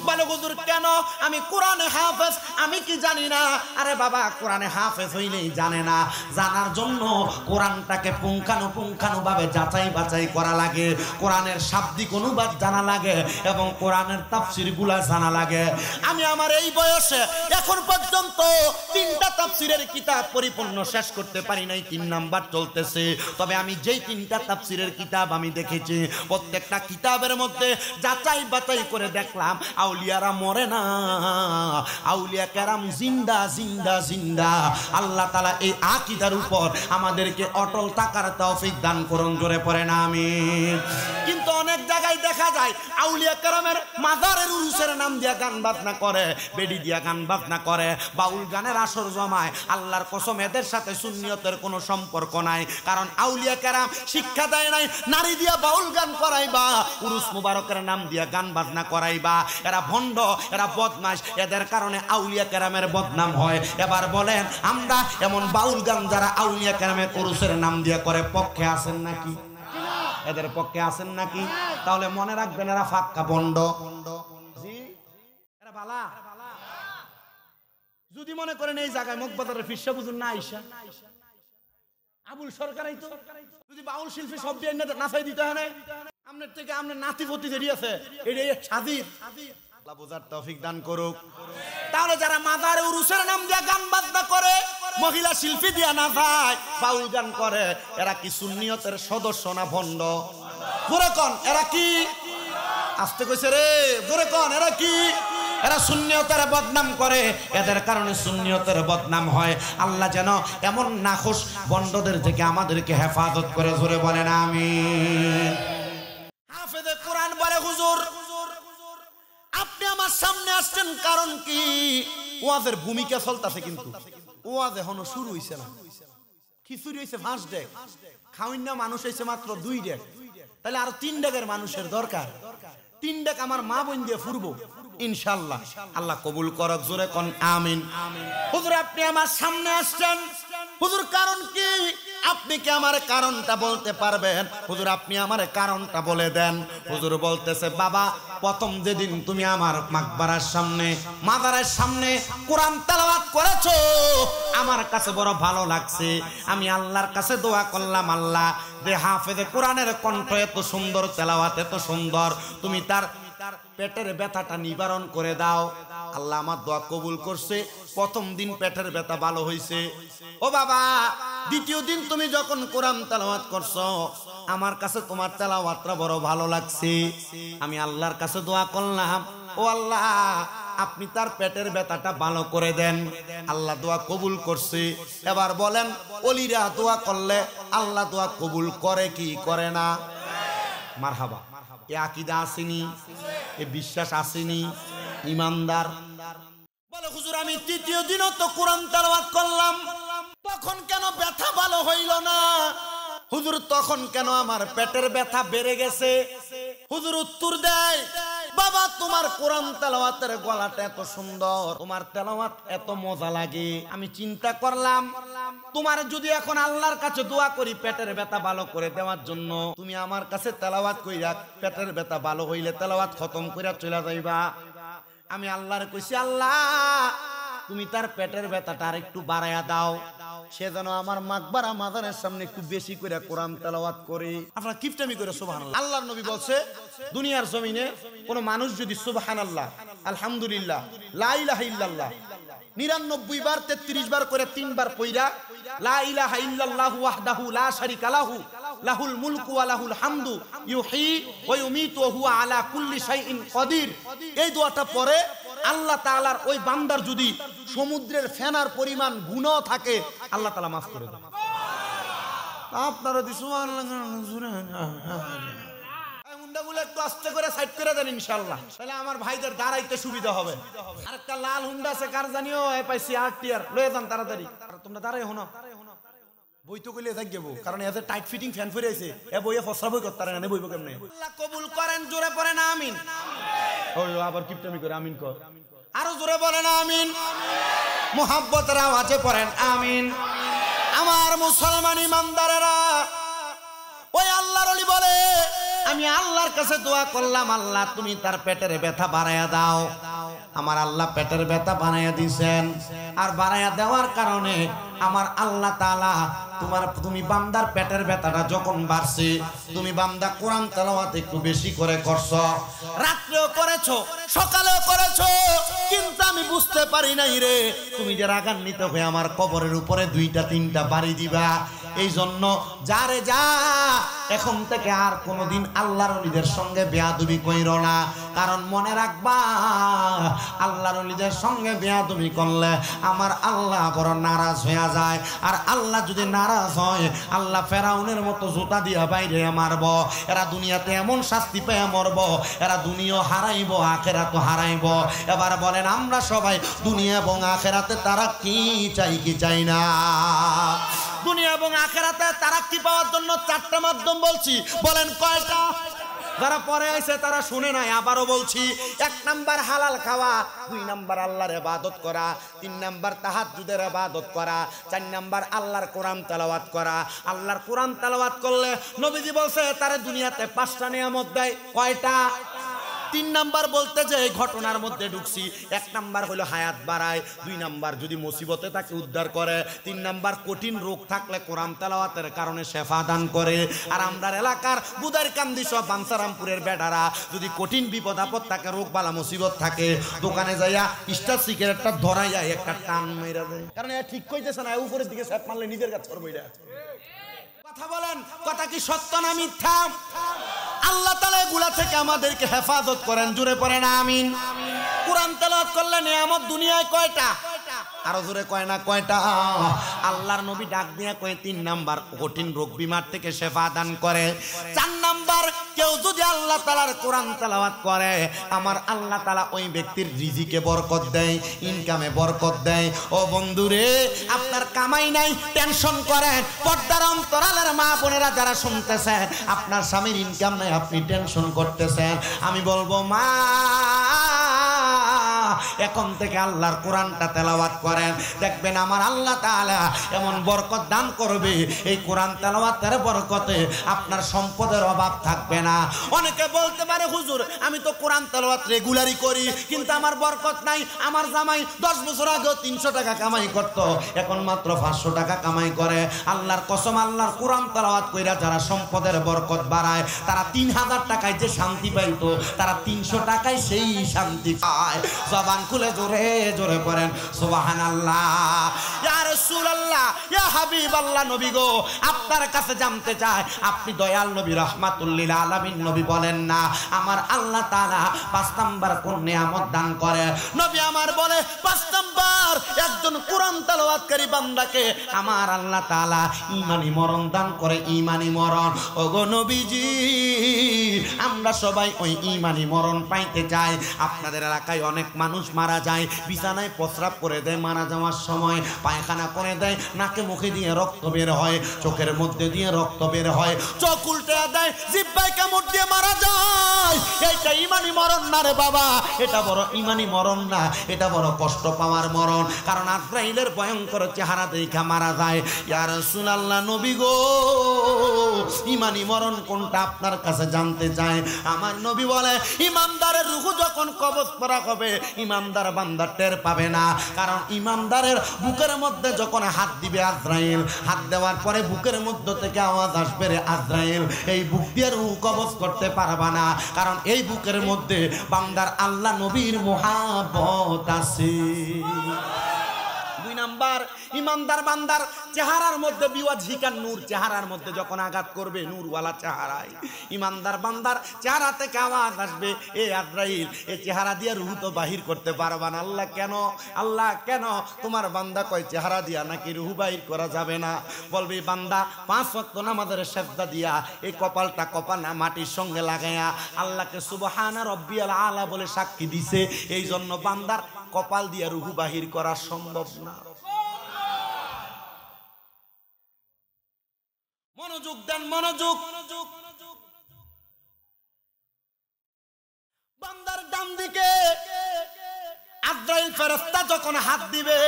বলে হুজুর কেন? আমি কোরআনে হাফেজ আমি কি জানি না? আরে বাবা কোরআনে হাফেজ হইলেই জানে না, জানার জন্য কোরআনটাকে পুঙ্খানুপুঙ্খানুভাবে যাচাই বাছাই করা লাগে, কোরআনের শাব্দিক অনুবাদ জানা লাগে এবং কোরআনের তাফসীরগুলো জানা লাগে। আমি আমার এই বয়সে এখন পর্যন্ত 3টা তাফসীরের কিতাব পরিপূর্ণ শেষ করতে পারি নাই, 3 নাম্বার চলতেছে। তবে আমি যেই 3টা তাফসীরের কিতাব আমি দেখেছি প্রত্যেকটা কিতাবের মধ্যে যাচাই বাছাই করে দেখলাম আউলিয়ারা মরে না, আউলিয়া কেরাম জিন্দা জিন্দা জিন্দা। আল্লাহ তাআলা এই আকীদার উপর আমাদেরকে অটল থাকার তৌফিক দান করুন, জোরে পড়েন আমিন। কিন্তু অনেক জায়গায় দেখা যায় আউলিয়া কেরামের মাজারের উরুসের নাম দিয়া গান বাজনা করে, বেডি দিয়া গান বাজনা করে, বাউল গানের আসর জমায়। আল্লাহর কসম এদের সাথে সুন্নিয়তের কোনো সম্পর্ক নাই, কারণ আউলিয়া কেরাম শিক্ষা দেয় নাই নারী দিয়া বাউল গান করাইবা, উরুস মুবারকের নাম দিয়া গান বাজনা করাইবা। এরা ভণ্ড, এরা বদমাশ, এদের কারণে আউলিয়া কেরামের বদনাম হয়। এবার বলেন আমরা এমন বাউল গান যারা আউলিয়া কেরামের উরুসের নাম দিয়া করে পক্ষে আছেন নাকি? এদের পক্ষে আছেন নাকি? তাহলে মনে রাখবেন এরা ফাক্কা ভণ্ড। জি এরা বালা। যদি মনে করেন এই জায়গায় মগবাজারের ফিরসা বুঝুন না আইসা আবুল সরকারই তো যদি বাউল শিল্পী সব দিয়ে নাচাই দিতে হয় না আপনার থেকে আপনার নাতিপতি যেটি আছে এটাই স্বাধীন। আল্লাহ বোঝার তৌফিক দান করুক। তাহলে যারা মাজারে উরুসের নাম দিয়ে গান বাজনা করে, মহিলা শিল্পী দিয়া নাচায়, বাউল গান করে, এরা কি সুন্নিয়তের সদস্য না ভণ্ড? জোরে কোন এরা কি? আস্তে কইছে রে, জোরে কোন এরা কি? এরা সুন্নিয়তের বদনাম করে, এদের কারণে সুন্নিয়তের বদনাম হয়। আল্লাহ যেন এমন নাখোশ বন্ডদের থেকে আমাদেরকে হেফাজত করে, জোরে বলেন আমিন। হাফেজে কোরআন বলে হুজুর আপনি আমার সামনে আসছেন কারণ কি? ওয়াজের ভূমিকা চলতেছে কিন্তু ওয়াজ এখনো শুরু হইছে না। খিচুড়ি হইছে 5 ডেক, খাওয়াইনা মানুষ হইছে মাত্র 2 ডেক, তাহলে আরো 3 ডেকের মানুষের দরকার। 3 ডেক আমার মা বোন দিয়ে ফুরবো ইনশাআল্লাহ। আল্লাহ কবুল করক, জোরে কোন আমিন। হুজুর আপনি আমার সামনে আসছেন, হুজুর কারণ কি? আপনি কি আমার কারণটা বলতে পারবেন? হুজুর আপনি আমার কারণটা বলে দেন। হুজুর বলতেছে বাবা প্রথম যেদিন তুমি আমার মাকবারার সামনে মাজারের সামনে কোরআন তেলাওয়াত করেছো আমার কাছে বড় ভালো লাগছে। আমি আল্লাহর কাছে দোয়া করলাম আল্লাহ যে হাফেজে কোরআনের কণ্ঠ এত সুন্দর, তেলাওয়াত এত সুন্দর, তুমি তার পেটের ব্যথাটা নিবারণ করে দাও। আল্লাহ আমার দোয়া কবুল করছে। প্রথম দিন পেটের ব্যথা ভালো হয়েছে। ও বাবা দ্বিতীয় দিন তুমি যখন কোরআন তেলাওয়াত করছো আমার কাছে তোমার তেলাওয়াতটা বড় ভালো লাগছে। আমি আল্লাহর কাছে দোয়া করলাম ও আল্লাহ আপনি তার পেটের ব্যথাটা ভালো করে দেন। আল্লাহ দোয়া কবুল করছে। এবার বলেন ওলিরা দোয়া করলে আল্লাহ দোয়া কবুল করে কি করে না? মারহাবা। এ আকীদা আসেনি, এ বিশ্বাস আসেনি, ইমানদার বলে হুজুর আমি তৃতীয় দিনও তো কোরআন তেলাওয়াত করলাম, তখন কেন ব্যথা ভালো হইল না? হুজুর তখন কেন আমার পেটের ব্যথা বেড়ে গেছে? হুজুর উত্তর দেয় বাবা তোমার কোরআন তেলাওয়াতের গলাটা এত সুন্দর, তোমার তেলাওয়াত এত মজা লাগে, আমি চিন্তা করলাম তোমার যদি এখন আল্লাহর কাছে দোয়া করি পেটের ব্যথা ভালো করে দেওয়ার জন্য, তুমি আমার কাছে তেলাওয়াত কইরা পেটের ব্যথা ভালো হইলে তেলাওয়াত খতম কইরা চলে যাইবা। আমি আল্লাহরে কইছি, আল্লাহ তুমি তার পেটের ব্যথাটা আর একটু বাড়ায়া দাও, সে যেন আমার মাকবারা মাজারের সামনে একটু বেশি করে কোরআন তেলাওয়াত করে। আপনারা কিফটামি করে সুবহানাল্লাহ। আল্লাহর নবী বলছে দুনিয়ার জমিনে কোন মানুষ যদি সুবহানাল্লাহ, আলহামদুলিল্লাহ, লা ইলাহা ইল্লাল্লাহ 99 বার 33 বার করে 3 বার পয়রা লা ইলাহা ইল্লাল্লাহু ওয়াহদাহু লা শারীকা লাহু লাহুল মুলকু ওয়া লাহুল হামদু ইউহয়ী ওয়া ইউমীতু ওয়া হুয়া আলা কুল্লি শাইইন কাদির, এই দোয়াটা পড়ে আল্লাহ তাআলার ওই বান্দার যদি সমুদ্রের ফেনার পরিমাণ গুনাহ থাকে আল্লাহ তাআলা মাফ করে দেন। আপনারা দি সুবহানাল্লাহ মুন্ডাগুলো একটু আস্তে করে সাইড করে দেন ইনশাআল্লাহ, তাহলে আমার ভাইদের দাঁড়াইতে সুবিধা হবে। আরেকটা লাল হুন্ডা আছে কার জানিও পাইছি আরটিআর লয়ে যান তাড়াতাড়ি। তোমরা দাঁড়াই হনো বই তো কইলে থাকবো, কারণ এতে টাইট ফিটিং ফ্যান ফিরে আছে, এ বইয়ে ফসরা বই করতে পারে না, বইব কেমনে? আল্লাহ কবুল করেন, জোরে পড়েন আমিন। ওই আবার কিপটামি করে আমিন কর, আরো জোরে বলেন আমিন, মুহাব্বতের আওয়াজে পড়েন আমিন। আমার মুসলমান ইমানদারেরা, ওই আল্লাহর ওলি বলে আমি আল্লাহর কাছে দোয়া করলাম, আল্লাহ তুমি তার পেটের ব্যথা বাড়ায়া দাও। আমার আল্লাহ পেটের ব্যথা বাড়াইয়া দিয়েছেন, আর বাড়াইয়া দেওয়ার কারণে আমার আল্লাহ তাআলা তুমি বান্দার পেটের ব্যথাটা যখন বাড়ছে, তুমি বান্দা কোরআন তেলাওয়াত একটু বেশি করে করছো, রাত্রেও করেছো সকালেও করেছো, কিন্তু আমি বুঝতে পারি নাই রে তুমি যে রাগান্বিত হয়ে আমার কবরের উপরে 2টা 3টা বাড়ি দিবা। এই জন্য যারে যা এখন থেকে আর কোনোদিন আল্লাহর ওলিদের সঙ্গে বেয়াদবি কইরো না, কারণ মনে রাখবা আল্লাহর ওলিদের সঙ্গে বেয়াদবি করলে আমার আল্লাহ বড় নারাজ হয়ে যায়, আর আল্লাহ যদি নারাজ হয় আল্লাহ ফেরাউনের মতো জুতা দিয়া বাইরে মারব, এরা দুনিয়াতে এমন শাস্তি পেয়ে মরব, এরা দুনিয়া হারাইব আখিরাতও হারাইব। এবার বলেন আমরা সবাই দুনিয়া এবং আখিরাতে তারা কি চাই কি চাই না? দুনিয়া এবং আখিরাতে তারাক্কি পাওয়ার জন্য 4টা মাধ্যম বলছি, বলেন কয়টা? যারা পরে আইছে তারা শুনে নাই, আবারও বলছি। 1 নাম্বার হালাল খাওয়া, 2 নাম্বার আল্লাহর ইবাদত করা, 3 নাম্বার তাহাজ্জুদের ইবাদত করা, 4 নাম্বার আল্লাহর কোরআন তেলাওয়াত করা। আল্লাহর কোরআন তেলাওয়াত করলে নবীজি বলছে তারে দুনিয়াতে 5টা নিয়ামত দেয়। কয়টা? 3 নাম্বার বলতে যে এই ঘটনার মধ্যে ঢুকছি। 1 নাম্বার হলো হায়াত বাড়ায়, 2 নাম্বার যদি মুসিবতে তাকে উদ্ধার করে, 3 নাম্বার কঠিন রোগ থাকলে কোরআন তেলাওয়াতের কারণে শেফা দান করে। আর আমরার এলাকার বুদার কান্দি সব বাঞ্ছারামপুরের বেটারা যদি কঠিন বিপদ আপদ থাকে, রোগ বালা মুসিবত থাকে, দোকানে যাইয়া স্টার সিগারেটটা ধরাই যায়, একটা টান মেরা দেয়, কারণ এ ঠিক কইতেছে না, উপরের দিকে স্যাপ মারলে নিজের কাছে করবো। এটা কথা বলেন, কথা কি সত্য না মিথ্যা? আল্লাহ তাআলা এগুলা থেকে আমাদেরকে হেফাজত করেন, জোরে পড়েন আমিন। কোরআন তেলাওয়াত করলে নিয়ামত দুনিয়ায় কয়টা? আরো জোরে কয় না কয়টা? আল্লাহর নবী ডাক দিয়া কয় 3 নাম্বার কঠিন রোগ বিমার থেকে শেফা দান করে। 4 নাম্বার কেউ যদি আল্লাহ তাআলার কোরআন তেলাওয়াত করে আমার আল্লাহ তাআলা ওই ব্যক্তির রিজিকে বরকত দেয়, ইনকামে বরকত দেয়। ও বন্ধুরে, আপনার কামাই নাই টেনশন করেন, পর্দার অন্তরালের মা বোনেরা যারা শুনতেছেন আপনার স্বামীর ইনকাম নাই আপনি টেনশন করতেছেন, আমি বলবো মা এখন থেকে আল্লাহর কোরআনটা তেলাওয়াত করেন, দেখবেন আমার আল্লাহ তাআলা এমন বরকত দান করবে, এই কোরআন তেলাওয়াতের বরকতে আপনার সম্পদের অভাব থাকবে না। অনেকে বলতে পারে হুজুর আমি তো কোরআন তেলাওয়াত রেগুলারই করি কিন্তু আমার বরকত নাই। আমার জামাই 10 বছর আগে 300 টাকা কামাই করত, এখন মাত্র 500 টাকা কামাই করে। আল্লাহর কসম, আল্লাহর কোরআন তেলাওয়াত কইরা যারা সম্পদের বরকত বাড়ায় তারা 3000 টাকায় যে শান্তি পাইতো তারা 300 টাকায় সেই শান্তি পায়। জবান খুলে জোরে জোরে পড়েন সুবহানাল্লাহ। ইয়া রাসূলুল্লাহ, ইয়া হাবিবাল্লাহ, নবী গো আপনার কাছে জানতে চাই, আপনি দয়াল নবী রাহমাতুল লিল আলামিন নবী বলেন না আমার আল্লাহ তাআলা 5 নাম্বার কোন নিয়ামত দান করে? নবী আমার বলে 5 নাম্বার একজন কোরআন তেলাওয়াতকারী বান্দাকে আমার আল্লাহ তাআলা ঈমানি মরণ দান করে, ঈমানি মরণ। ওগো নবীজি আমরা সবাই ওই ঈমানি মরণ পাইতে চাই। আপনাদের এলাকায় অনেক মানুষ মানুষ মারা যায়, বিছানায় প্রস্রাব করে দেয়, মারা যাওয়ার সময় পায়খানা করে দেয়, নাকে মুখে দিয়ে রক্ত বের হয়, চোখের মধ্যে দিয়ে রক্ত বের হয়, চোখ উল্টে দেয়, জিহ্বায় কামড় দিয়ে মারা যায়। এটা ইমানি মরণ না রে বাবা, এটা বড় ইমানি মরণ না, এটা বড় কষ্ট পাওয়ার মরণ। কারণ আজরাইলের ভয়ঙ্কর চেহারা দেখা মারা যায়। ইয়া রাসূলুল্লাহ, নবী গো, ইমানি মরণ কোনটা আপনার কাছে জানতে চায়। আমার নবী বলে, ইমানদারের রূহ যখন কবজ করা হবে, ইমানদার বান্দা টের পাবে না। কারণ ইমানদারের বুকের মধ্যে যখন হাত দিবে আজরাইল, হাত দেওয়ার পরে বুকের মধ্যে থেকে আওয়াজ আসবে, রে আজরাইল, এই বুক দিয়ে রূহ কবজ করতে পারবা না। কারণ এই বুকের মধ্যে বান্দার আল্লাহ নবীর মুহাব্বত আছে। দুই নাম্বার, ইমানদার বান্দার চেহারার মধ্যে বিওয়াজিকার নূর, চেহারার মধ্যে যখন আঘাত করবে নূরওয়ালা চেহারায়, ইমানদার বান্দার চেহারা থেকে আওয়াজ আসবে, এ আজরাইল, এই চেহারা দিয়ে রূহ তো বাহির করতে পারবা না। আল্লাহ কেন? আল্লাহ কেন? তোমার বান্দা কয় চেহারা দিয়া নাকি রূহ বাহির করা যাবে না? বলবে বান্দা 5 ওয়াক্ত নামাজের সেজদা দিয়া এই কপালটা মাটির সঙ্গে লাগাইয়া আল্লাহকে সুবহানা রাব্বিয়াল আলা বলে সাক্ষী দিছে, এই জন্য বান্দার কপাল দিয়া রূহ বাহির করা সম্ভব না। মনোযোগ দেন, মনোযোগ। বান্দার ডান দিকে আজরাইল ফেরেশতা যখন হাত দিবে,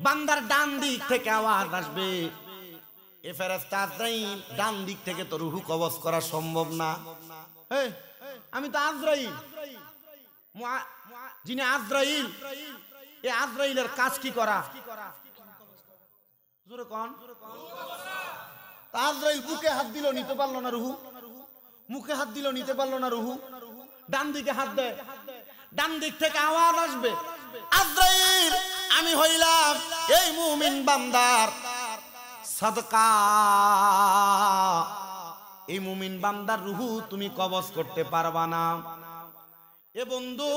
বান্দার ডান দিক থেকে আওয়াজ আসবে, এ ফেরেশতা আজরাইল, ডান দিক থেকে তো রূহ কবজ করা সম্ভব না। আমি তো আজরাইল, যিনি আজরাইল, এই আজরাইলের কাজ কি করা? জোরে কোন? আজরাইল বুকে হাত দিল, নিতে পারলো না রূহ, মুখে হাত দিল, নিতে পারলো না রূহ, ডান দিকে হাত দেয়, ডান দিক থেকে আওয়াজ আসবে, আজরাইল, আমি হইলাম এই মুমিন বান্দার সাদকা, এই মুমিন বান্দার রূহ তুমি কবজ করতে পারবা না। এ বন্ধু,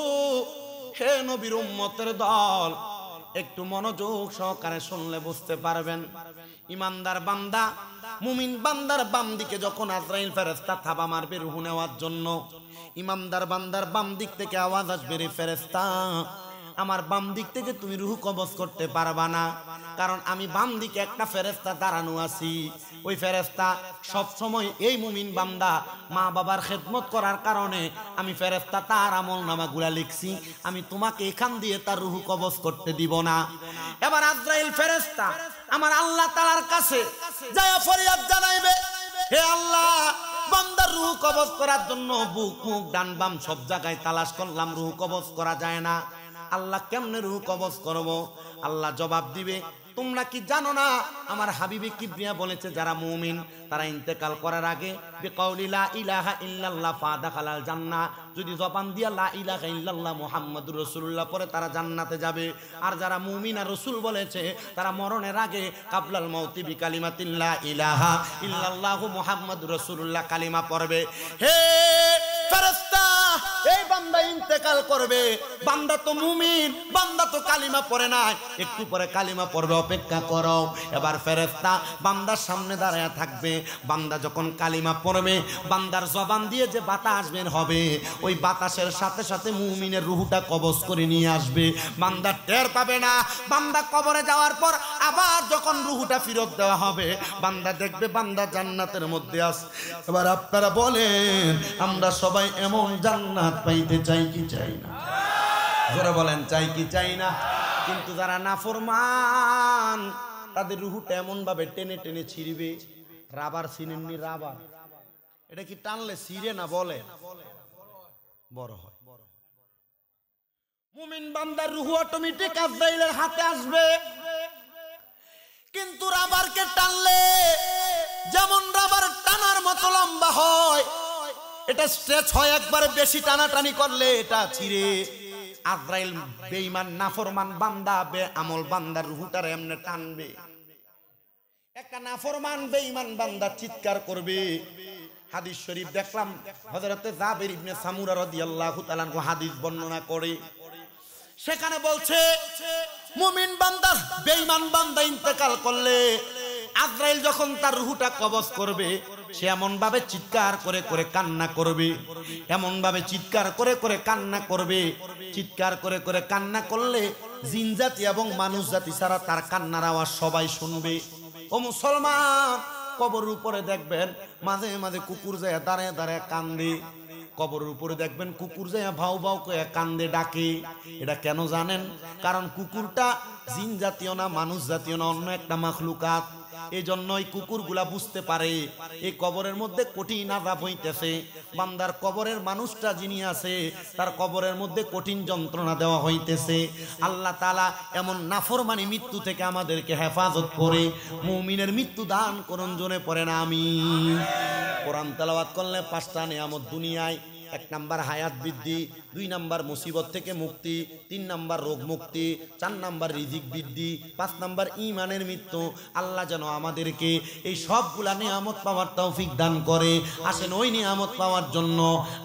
হে নবীর উম্মতের দল, একটু মনোযোগ সহকারে শুনলে বুঝতে পারবেন। ইমানদার বান্দা, মুমিন বান্দার বাম দিকে যখন আজরাইল ফেরেশতা থাবা মারবে রূহ নেওয়ার জন্য, ইমানদার বান্দার বাম দিক থেকে আওয়াজ আসবে, রে ফেরেশতা, আমার বাম দিক থেকে তুমি রূহ কবজ করতে পারবা না। কারণ আমি বাম দিকে একটা ফেরেশতা দাঁড়ানো আছি, ওই ফেরেশতা সব সময় এই মুমিন বান্দা মা বাবার খেদমত করার কারণে আমি ফেরেশতা তার আমলনামাগুলা লিখছি, আমি তোমাকে এখান দিয়ে তার রূহ কবজ করতে দিব না। এবার আজরাইল ফেরেশতা আমার আল্লাহ তাআলার কাছে যায় ফরিয়াদ জানাইবে, হে আল্লাহ, বান্দার রূহ কবজ করার জন্য বুক মুখ ডান বাম সব জায়গায় তালাশ করলাম, রূহ কবজ করা যায় না। আল্লাহ কেমনে রূহ কবজ করব? আল্লাহ জবাব দিবে, তোমরা কি জানো না আমার হাবিবে কিবরিয়া বলেছে, যারা মুমিন তারা ইন্তেকাল করার আগে বিকাউলি লা ইলাহা ইল্লাল্লাহ ফাদাখালাল জান্নাহ, যদি জবান দিয়া লা ইলাহা ইল্লাল্লাহ মুহাম্মাদুর রাসূলুল্লাহ পরে তারা জান্নাতে যাবে। আর যারা মুমিন আর রাসূল বলেছে, তারা মরণের আগে কাবলাল মাউতি বিকালিমাতিল লা ইলাহা ইল্লাল্লাহু মুহাম্মাদুর রাসূলুল্লাহ কালিমা পড়বে। হে ফেরেশতা, এই বান্দা ইন্তেকাল করবে, বান্দা তো মুমিন, বান্দা তো কালিমা পড়ে নাই, একটু পরে কালিমা পড়বে, অপেক্ষা করো। এবার ফেরেশতা বান্দার সামনে দাঁড়ায় থাকবে, বান্দা যখন কালিমা পড়বে, বান্দার জবান দিয়ে যে বাতাস বের হবে, ওই বাতাসের সাথে সাথে মুমিনের রূহটা কবজ করে নিয়ে আসবে, বান্দা টের পাবে না। বান্দা কবরে যাওয়ার পর আবার যখন রূহটা ফেরত দেওয়া হবে, বান্দা দেখবে বান্দা জান্নাতের মধ্যে আছে। এবার আপনারা বলেন, আমরা সবাই এমন জান্নাত পাইতে চাই কি চাই না? যারা বলেন চাই কি চাই না? কিন্তু যারা নাফরমান, তাদের রূহটা এমন ভাবে টেনে টেনে ছিঁড়বে, রাবার চিনেননি? রাবার, এটা কি টানলে ছিঁড়ে না বলে বড় হয়? মুমিন বান্দার রূহ অটোমেটিক আজরাইলের হাতে আসবে, কিন্তু রাবারকে টানলে যেমন রাবার টানার মতো লম্বা হয়, এটা স্ট্রেচ হয়, একবারে বেশি টানাটানি করলে এটা ছিঁড়ে। আজরাইল বেঈমান নাফরমান বান্দা, বেআমল বান্দার রূহটার এমনে টানবে। একটা নাফরমান বেঈমান বান্দা চিৎকার করবে। হাদিস শরীফ দেখলাম, হযরতে জাবির ইবনে সামুরা রাদিয়াল্লাহু তাআলা আনহু হাদিস বর্ণনা করে, সেখানে বলছে মুমিন বান্দা বেঈমান বান্দা ইন্তেকাল করলে আজরাইল যখন তার রূহটা কবজ করবে সে এমন ভাবে চিৎকার করে করে কান্না করবে, এমন ভাবে চিৎকার করে করে কান্না করবে, চিৎকার করে করে কান্না করলে জিন জাতি এবং মানুষ জাতি ছাড়া তার কান্নার আওয়াজ সবাই শুনবে। ও মুসলমান, কবরের উপরে দেখবেন মাঝে মাঝে কুকুর যায় দাঁড়ায় দাঁড়ায় কান্দে, কবরের উপরে দেখবেন কুকুর যায় ভাউ ভাউ করে কান্দে ডাকে। এটা কেন জানেন? কারণ কুকুরটা জিন জাতীয় না, মানুষ জাতীয় না, অন্য একটা মাখলুকাত। এই জন্যই কুকুরগুলা বুঝতে পারে এই কবরের মধ্যে কঠিন আযাব হইতেছে, বান্দার কবরের মানুষটা যিনি আছে তার কবরের মধ্যে কঠিন যন্ত্রণা দেওয়া হইতেছে। আল্লাহ তাআলা এমন নাফরমানি মৃত্যু থেকে আমাদেরকে হেফাজত করে মুমিনের মৃত্যু দান করুন, জোরে পড়েন আমিন। কোরআন তেলাওয়াত করলে 5টা নিয়ামত দুনিয়ায়। 1 নাম্বার হায়াত বৃদ্ধি, 2 নাম্বার মুসিবত থেকে মুক্তি, 3 নাম্বার রোগ মুক্তি, 4 নাম্বার রিজিক বৃদ্ধি, 5 নাম্বার ঈমানের মৃত্যু। আল্লাহ যেন আমাদেরকে এই সবগুলা নিয়ামত পাওয়ার তৌফিক দান করে। আসেন ওই নিয়ামত পাওয়ার জন্য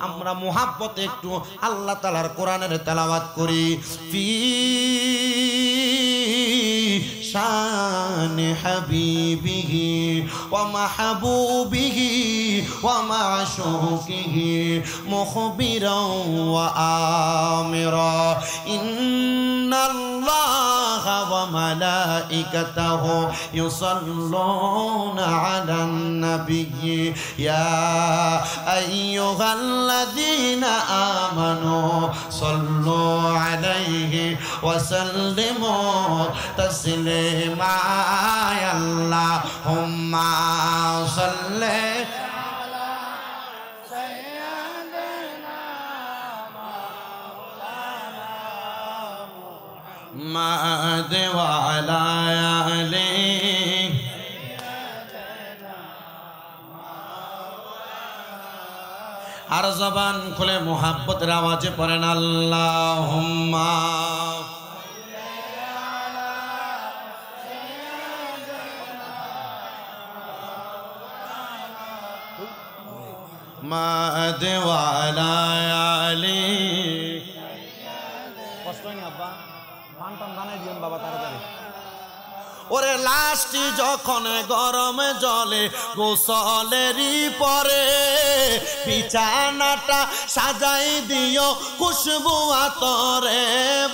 আমরা মুহাব্বতে একটু আল্লাহ তাআলার কোরআনের তেলাওয়াত করি। ফি শান হাবিবিহি ওয়া মাহবুবিহি ওয়া মাশুকিহি মুখবিরাও ওয়া আমিরা ইন্নাল্লাহা ওয়া মালাইকাতাহু ইউসাল্লুনা আলান নাবিয়্যি ইয়া আইয়ুহাল্লাযীনা আমানু সাল্লু আলাইহি ওয়া সাল্লিমু তাসলিমা। আল্লাহুম্মা সাল্লি محمد وعلى آله আর জবান খুলে মুহাব্বতের আওয়াজে পড়েন আল্লাহুম্মা محمد وعلى آله। কষ্ট হয়নি আব্বা? ফান বানাই দিবেন বাবা তাড়াতাড়ি। ওরে লাশটি যখন গরম জলে গোসলেরই পরে বিছানাটা সাজাই দিও খুশবু আতরে।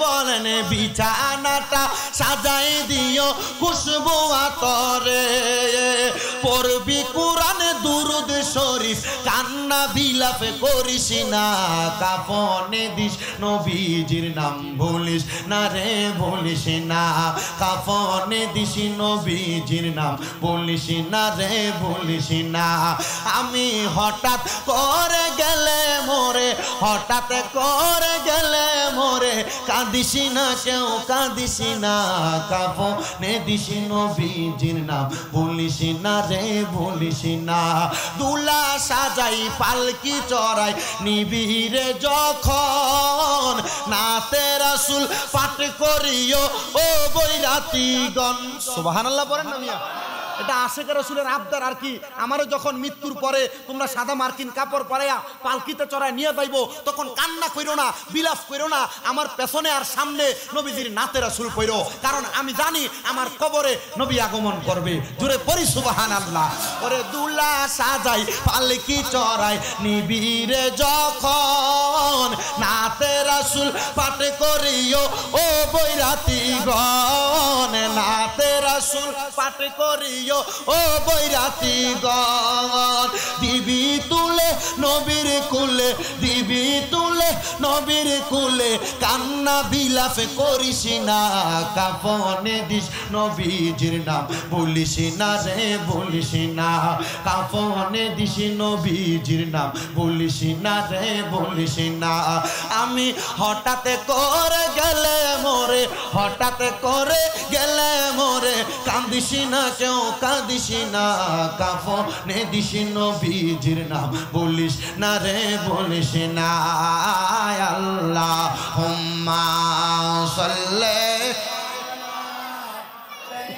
বলেন বিছানাটা সাজাই দিও খুশবু আতরে। পড়বি কোরআন দুরুদ শরীফ কান্না বিলাপে করিস না। কাফনে দিস নবীজির নাম ভুলিস না রে, ভুলিস না। কাফনে দিস নবীজির নাম বলিস না রে, বলিস না। আমি হঠাৎ করে গেলে মোরে, হঠাৎ করে গেলে মোরে কাঁদিস না কেউ, কাঁদিস না। কাফনে দিস নবীজির নাম বলিস না রে, বলিস না। দুলা সাজাই পালকি চড়াই নিবিরে যখন নাতে রাসূল পাঠ করিও ও বৈরাতিগণ। সুবহানাল্লাহ পড়েন না মিয়া। এটা আশিকের রাসূলের আবদার আর কি। আমারও যখন মৃত্যুর পরে তোমরা সাদা মার্কিন কাপড় পরাইয়া পালকিতে চড়ায় নিয়ে যাইবো তখন কান্না কইরো না, বিলাপ কইরো না। আমার পেছনে আর সামনে নবীজির নাতে রাসূল কইরো, কারণ আমি জানি আমার কবরে নবী আগমন করবে। জোরে পড়ি সুবহানাল্লাহ। ওরে দুলা সাজাই পালকি চড়াই নিবিরে যখন নাতে রাসূল পাঠ করিও ও বৈরাতিগণ। নাতে রাসূল পাঠ করিও ও বৈরাতিগণ। দিবি তুলে নবীর কুলে, দিবি তুলে নবীর কুলে কান্না বিলাপ করিস না। কাফনে দিস নবীজির নাম বলিস না রে, বলিস না। কাফনে দিস নবীজির নাম বলিস না রে, বলিস না। আমি হঠাৎ করে গেলে মোরে, হঠাৎ করে গেলে মোরে কান্দিস না কেউ, কাঁদিস না। কাফনে দিস নবীজির নাম বলিস না রে, বলিস না। আল্লাহুম্মা সাল্লি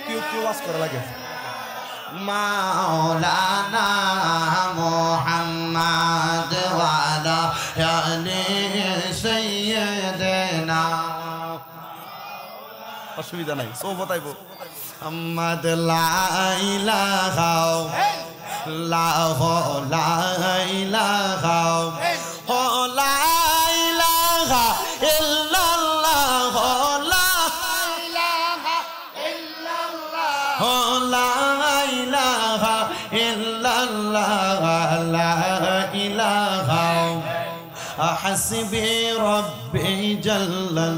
কেউ ওয়াজ করা লাগে মাওলানা মুহাম্মদ ওয়া আলা আলি সাইয়্যিদিনা। অসুবিধা নাই, সব বতাইবো। মোহাম্মদ লা ইলাহা ইল্লাল্লাহ লা ইলাহা লা ইলাহা ইল্লাল্লাহ লা ইলাহা ইল্লাল্লাহ লা ইলাহা ইল্লাল্লাহ লা ইলাহা হাসবি রব্বি জাল্লাল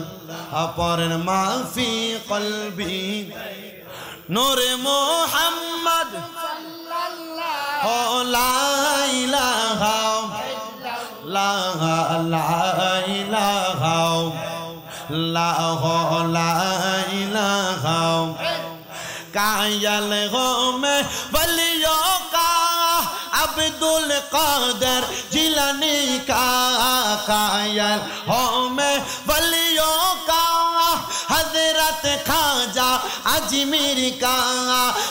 আপরের মাফি কলবি নূরে মুহাম্মদ সাল্লাল্লাহু লা ইলাহা লা ইলাহা লা ইলাহা कायल हो मैं वलियों का अब्दुल कादर जिलानी का कायल हो मैं वलियों का हजरत खाजा अजमेर का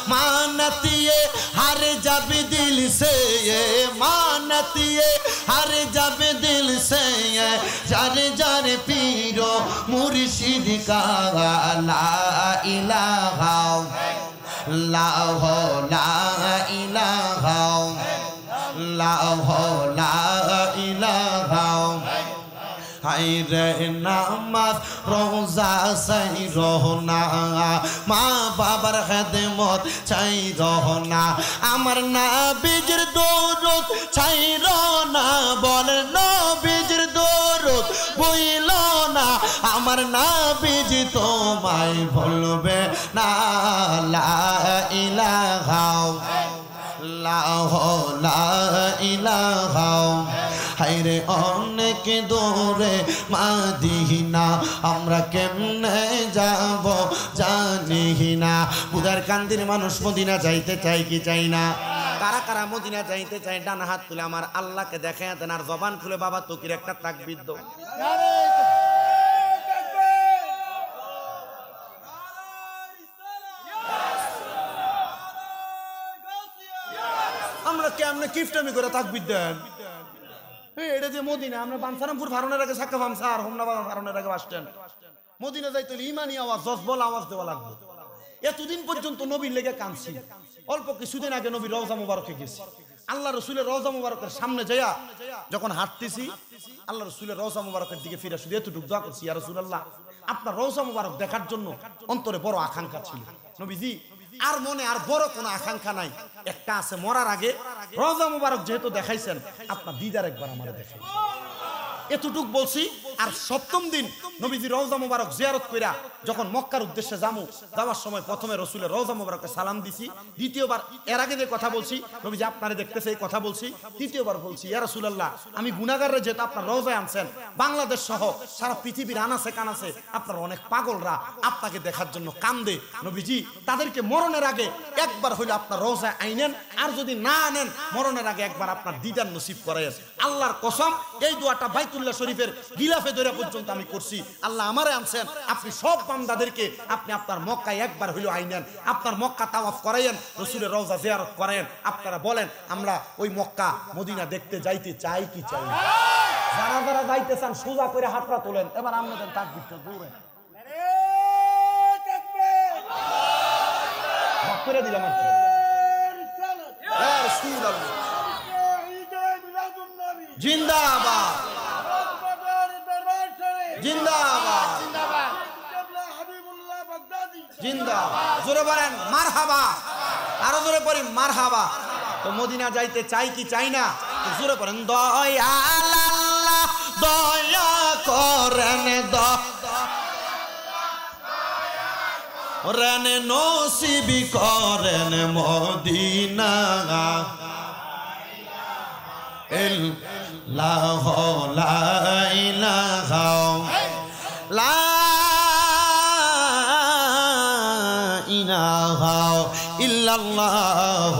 मानतिए हर जब दिल से ये मानतिए हर जब दिल से ये जर जर पीरो मुर्शिद का ला इलाहा ला इलाहा ला इलाहा हाय रे नामाज रोजा सही रोना माँ बाবার খেদমত চাই রহনা আমার নবীর দরুদ চাই রহনা বল নবীর দরুদ বইল না আমার নবী তোমায় ভুলবে না লা ইলাহা লা ইলাহা হায়রে অনেক দূরে মাদিনা আমরা কেমনে যাব জানি না বুদার কান্দির মানুষ মদিনা যাইতে চাই কি চাই না কারা কারা মদিনা যাইতে চাই ডান হাত তুলে আমার আল্লাহকে দেখায় দেন আর জবান খুলে বাবা তকির একটা তাকবীর দাও আমরা কেমনে কিফটামি করে তাকবীর দেন এটা যে মদিনা আমরা বানসারামপুর ফারনের আগে সাক্কা ফামসার হোমনা ফারনের আগে বাসস্ট্যান্ড মদিনা যাইতে ইমানি আওয়াজ জজবল আওয়াজ দেওয়া লাগবে এতদিন পর্যন্ত নবীর লেগে কাঁদছি অল্প কিছুদিন আগে নবী রওজা মুবারকে গেছি আল্লাহ রসুলের রওজা মুবারকের সামনে যাইয়া যখন হাঁটতেছি আল্লাহ রসুলের রওজা মুবারকের দিকে ফিরে শুধু এতটুকু দোয়া করছি ইয়া রাসূলুল্লাহ আপনার রওজা মুবারক দেখার জন্য অন্তরে বড় আকাঙ্ক্ষা ছিল নবীজি আর মনে আর বড় কোনো আকাঙ্ক্ষা নাই একটা আছে মরার আগে রওজা মুবারক যেহেতু দেখাইছেন আপনার দিদার একবার আমারে দেখাই এতটুক বলছি আর সপ্তম দিন নবীজি রওজা মুবারক জিয়ারত কইরা যখন মক্কার উদ্দেশ্যে যাওয়ার সময় প্রথমে রাসূলের রওজা মুবারকে সালাম দিছি দ্বিতীয়বার এর আগে যে কথা বলছি নবীজি আপনারে দেখতেছে এই কথা বলছি তৃতীয়বার বলছি ইয়া রাসূলুল্লাহ আমি গুনাহগাররে যেহেতু আপনার রওজায় আনছেন বাংলাদেশ সহ সারা পৃথিবীর আনাসে কানাসে আপনার অনেক পাগলরা আপনাকে দেখার জন্য কান্দে নবীজি তাদেরকে মরণের আগে একবার হইলে আপনার রওজায় আইনেন আর যদি না আনেন মরণের আগে একবার আপনার দিদার নসিব করায়েন আল্লাহর কসম এই দোয়াটা বাইতুল্লাহ শরীফের গিলাফে ধরে পর্যন্ত আমি করছি আল্লাহ আমারে আনছেন আপনি সব বান্দাদেরকে আপনি আপনার মক্কায় একবার হইলো আইনেন আপনার মক্কা তাওয়াফ করায়েন রাসূলের রওজা জিয়ারত করায়েন আপনারা বলেন আমরা ওই মক্কা মদিনা দেখতে যাইতে চাই কি চাই না যারা যারা যাইতে চান সোজা করে হাতটা তোলেন এবার আপনাদের তাকবীরটা দৌড়েন ভাগ করে দিলাম আর কি ইয়া রাসূলুল্লাহ জিন্দাবাদ জিন্দাবাদ জিন্দাবাদ জোরে বলেন মারহাবা আরো জোরে পড়ি মারহাবা তো মদিনা যাইতে চাই কি চাই না জোরে পড়েন দয়াল আল্লাহ দয়া করেন দয়ালেন নসিব করেন মদিনা লা ইলাহা লা ইলাহা ইল্লাল্লাহ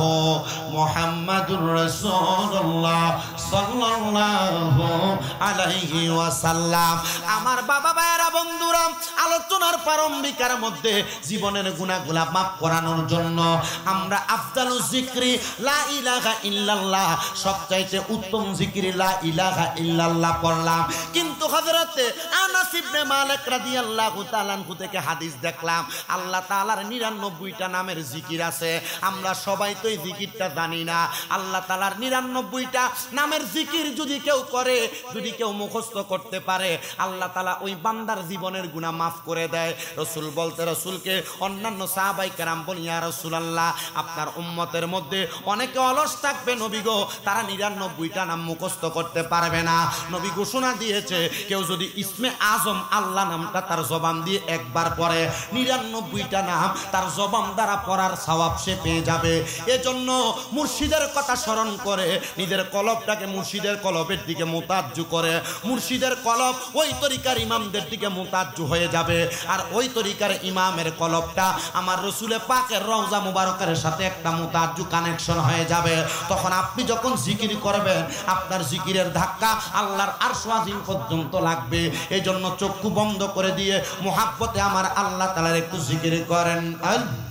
মুহাম্মাদুর মুহাম্মাদুর রাসূলুল্লাহ সাল্লাল্লাহু আলাইহি ওয়াসাল্লাম। আমার বাবা ভাইরা বন্ধুরা, আলোচনার প্রারম্ভিকার মধ্যে জীবনের গুনাহগুলো মাফ করানোর জন্য আমরা আফদালুজ যিকরি লা ইলাহা ইল্লাল্লাহ, সবচাইতে উত্তম জিকির লা ইলাহা ইল্লাল্লাহ পড়লাম। কিন্তু হযরতে আনাস ইবনে মালিক রাদিয়াল্লাহু তাআলা আনহু থেকে হাদিস দেখলাম আল্লাহ তাআলার 99টা নামের জিকির আছে। আমরা সবাই তো এই জিকিরটা জানি না। আল্লাহ তাআলার 99টা নামের জিকির যদি কেউ করে, যদি কেউ মুখস্থ করতে পারে, আল্লাহ তাআলা ওই বান্দার জীবনের গুনাহ মাফ করে দেয়। রাসূল বলতে, রাসূলকে অন্যান্য সাহাবায়ে কেরাম বলি, ইয়া রাসূলুল্লাহ, আপনার উম্মতের মধ্যে অনেকে অলস থাকবে নবী গো, তারা 99টা নাম মুখস্থ করতে পারবে না। নবী ঘোষণা দিয়েছে, কেউ যদি ইসমে আজম আল্লাহ নামটা তার জবান দিয়ে একবার পড়ে, 99টা নাম তার জবান দ্বারা পড়ার সওয়াব সে পেয়ে যাবে। এজন্য মুর্শিদের কথা স্মরণ করে নিজের কলবটাকে মুর্শিদের কলবের দিকে মুতাজ্জু করে, মুর্শিদের কলব ওই তরিকার ইমামদের দিকে মুতাজ্জু হয়ে যাবে। আর ওই তরিকার ইমামের কলবটা আমার রসুলের পাকের রওজা মুবারকের সাথে একটা মুতাজ্জু কানেকশন হয়ে যাবে। তখন আপনি যখন জিকির করবেন, আপনার জিকিরের ধাক্কা আল্লাহর আরশ আজিম পর্যন্ত লাগবে। এই জন্য চক্ষু বন্ধ করে দিয়ে মুহাব্বতে আমার আল্লাহ তাআলার একটু জিকির করেন।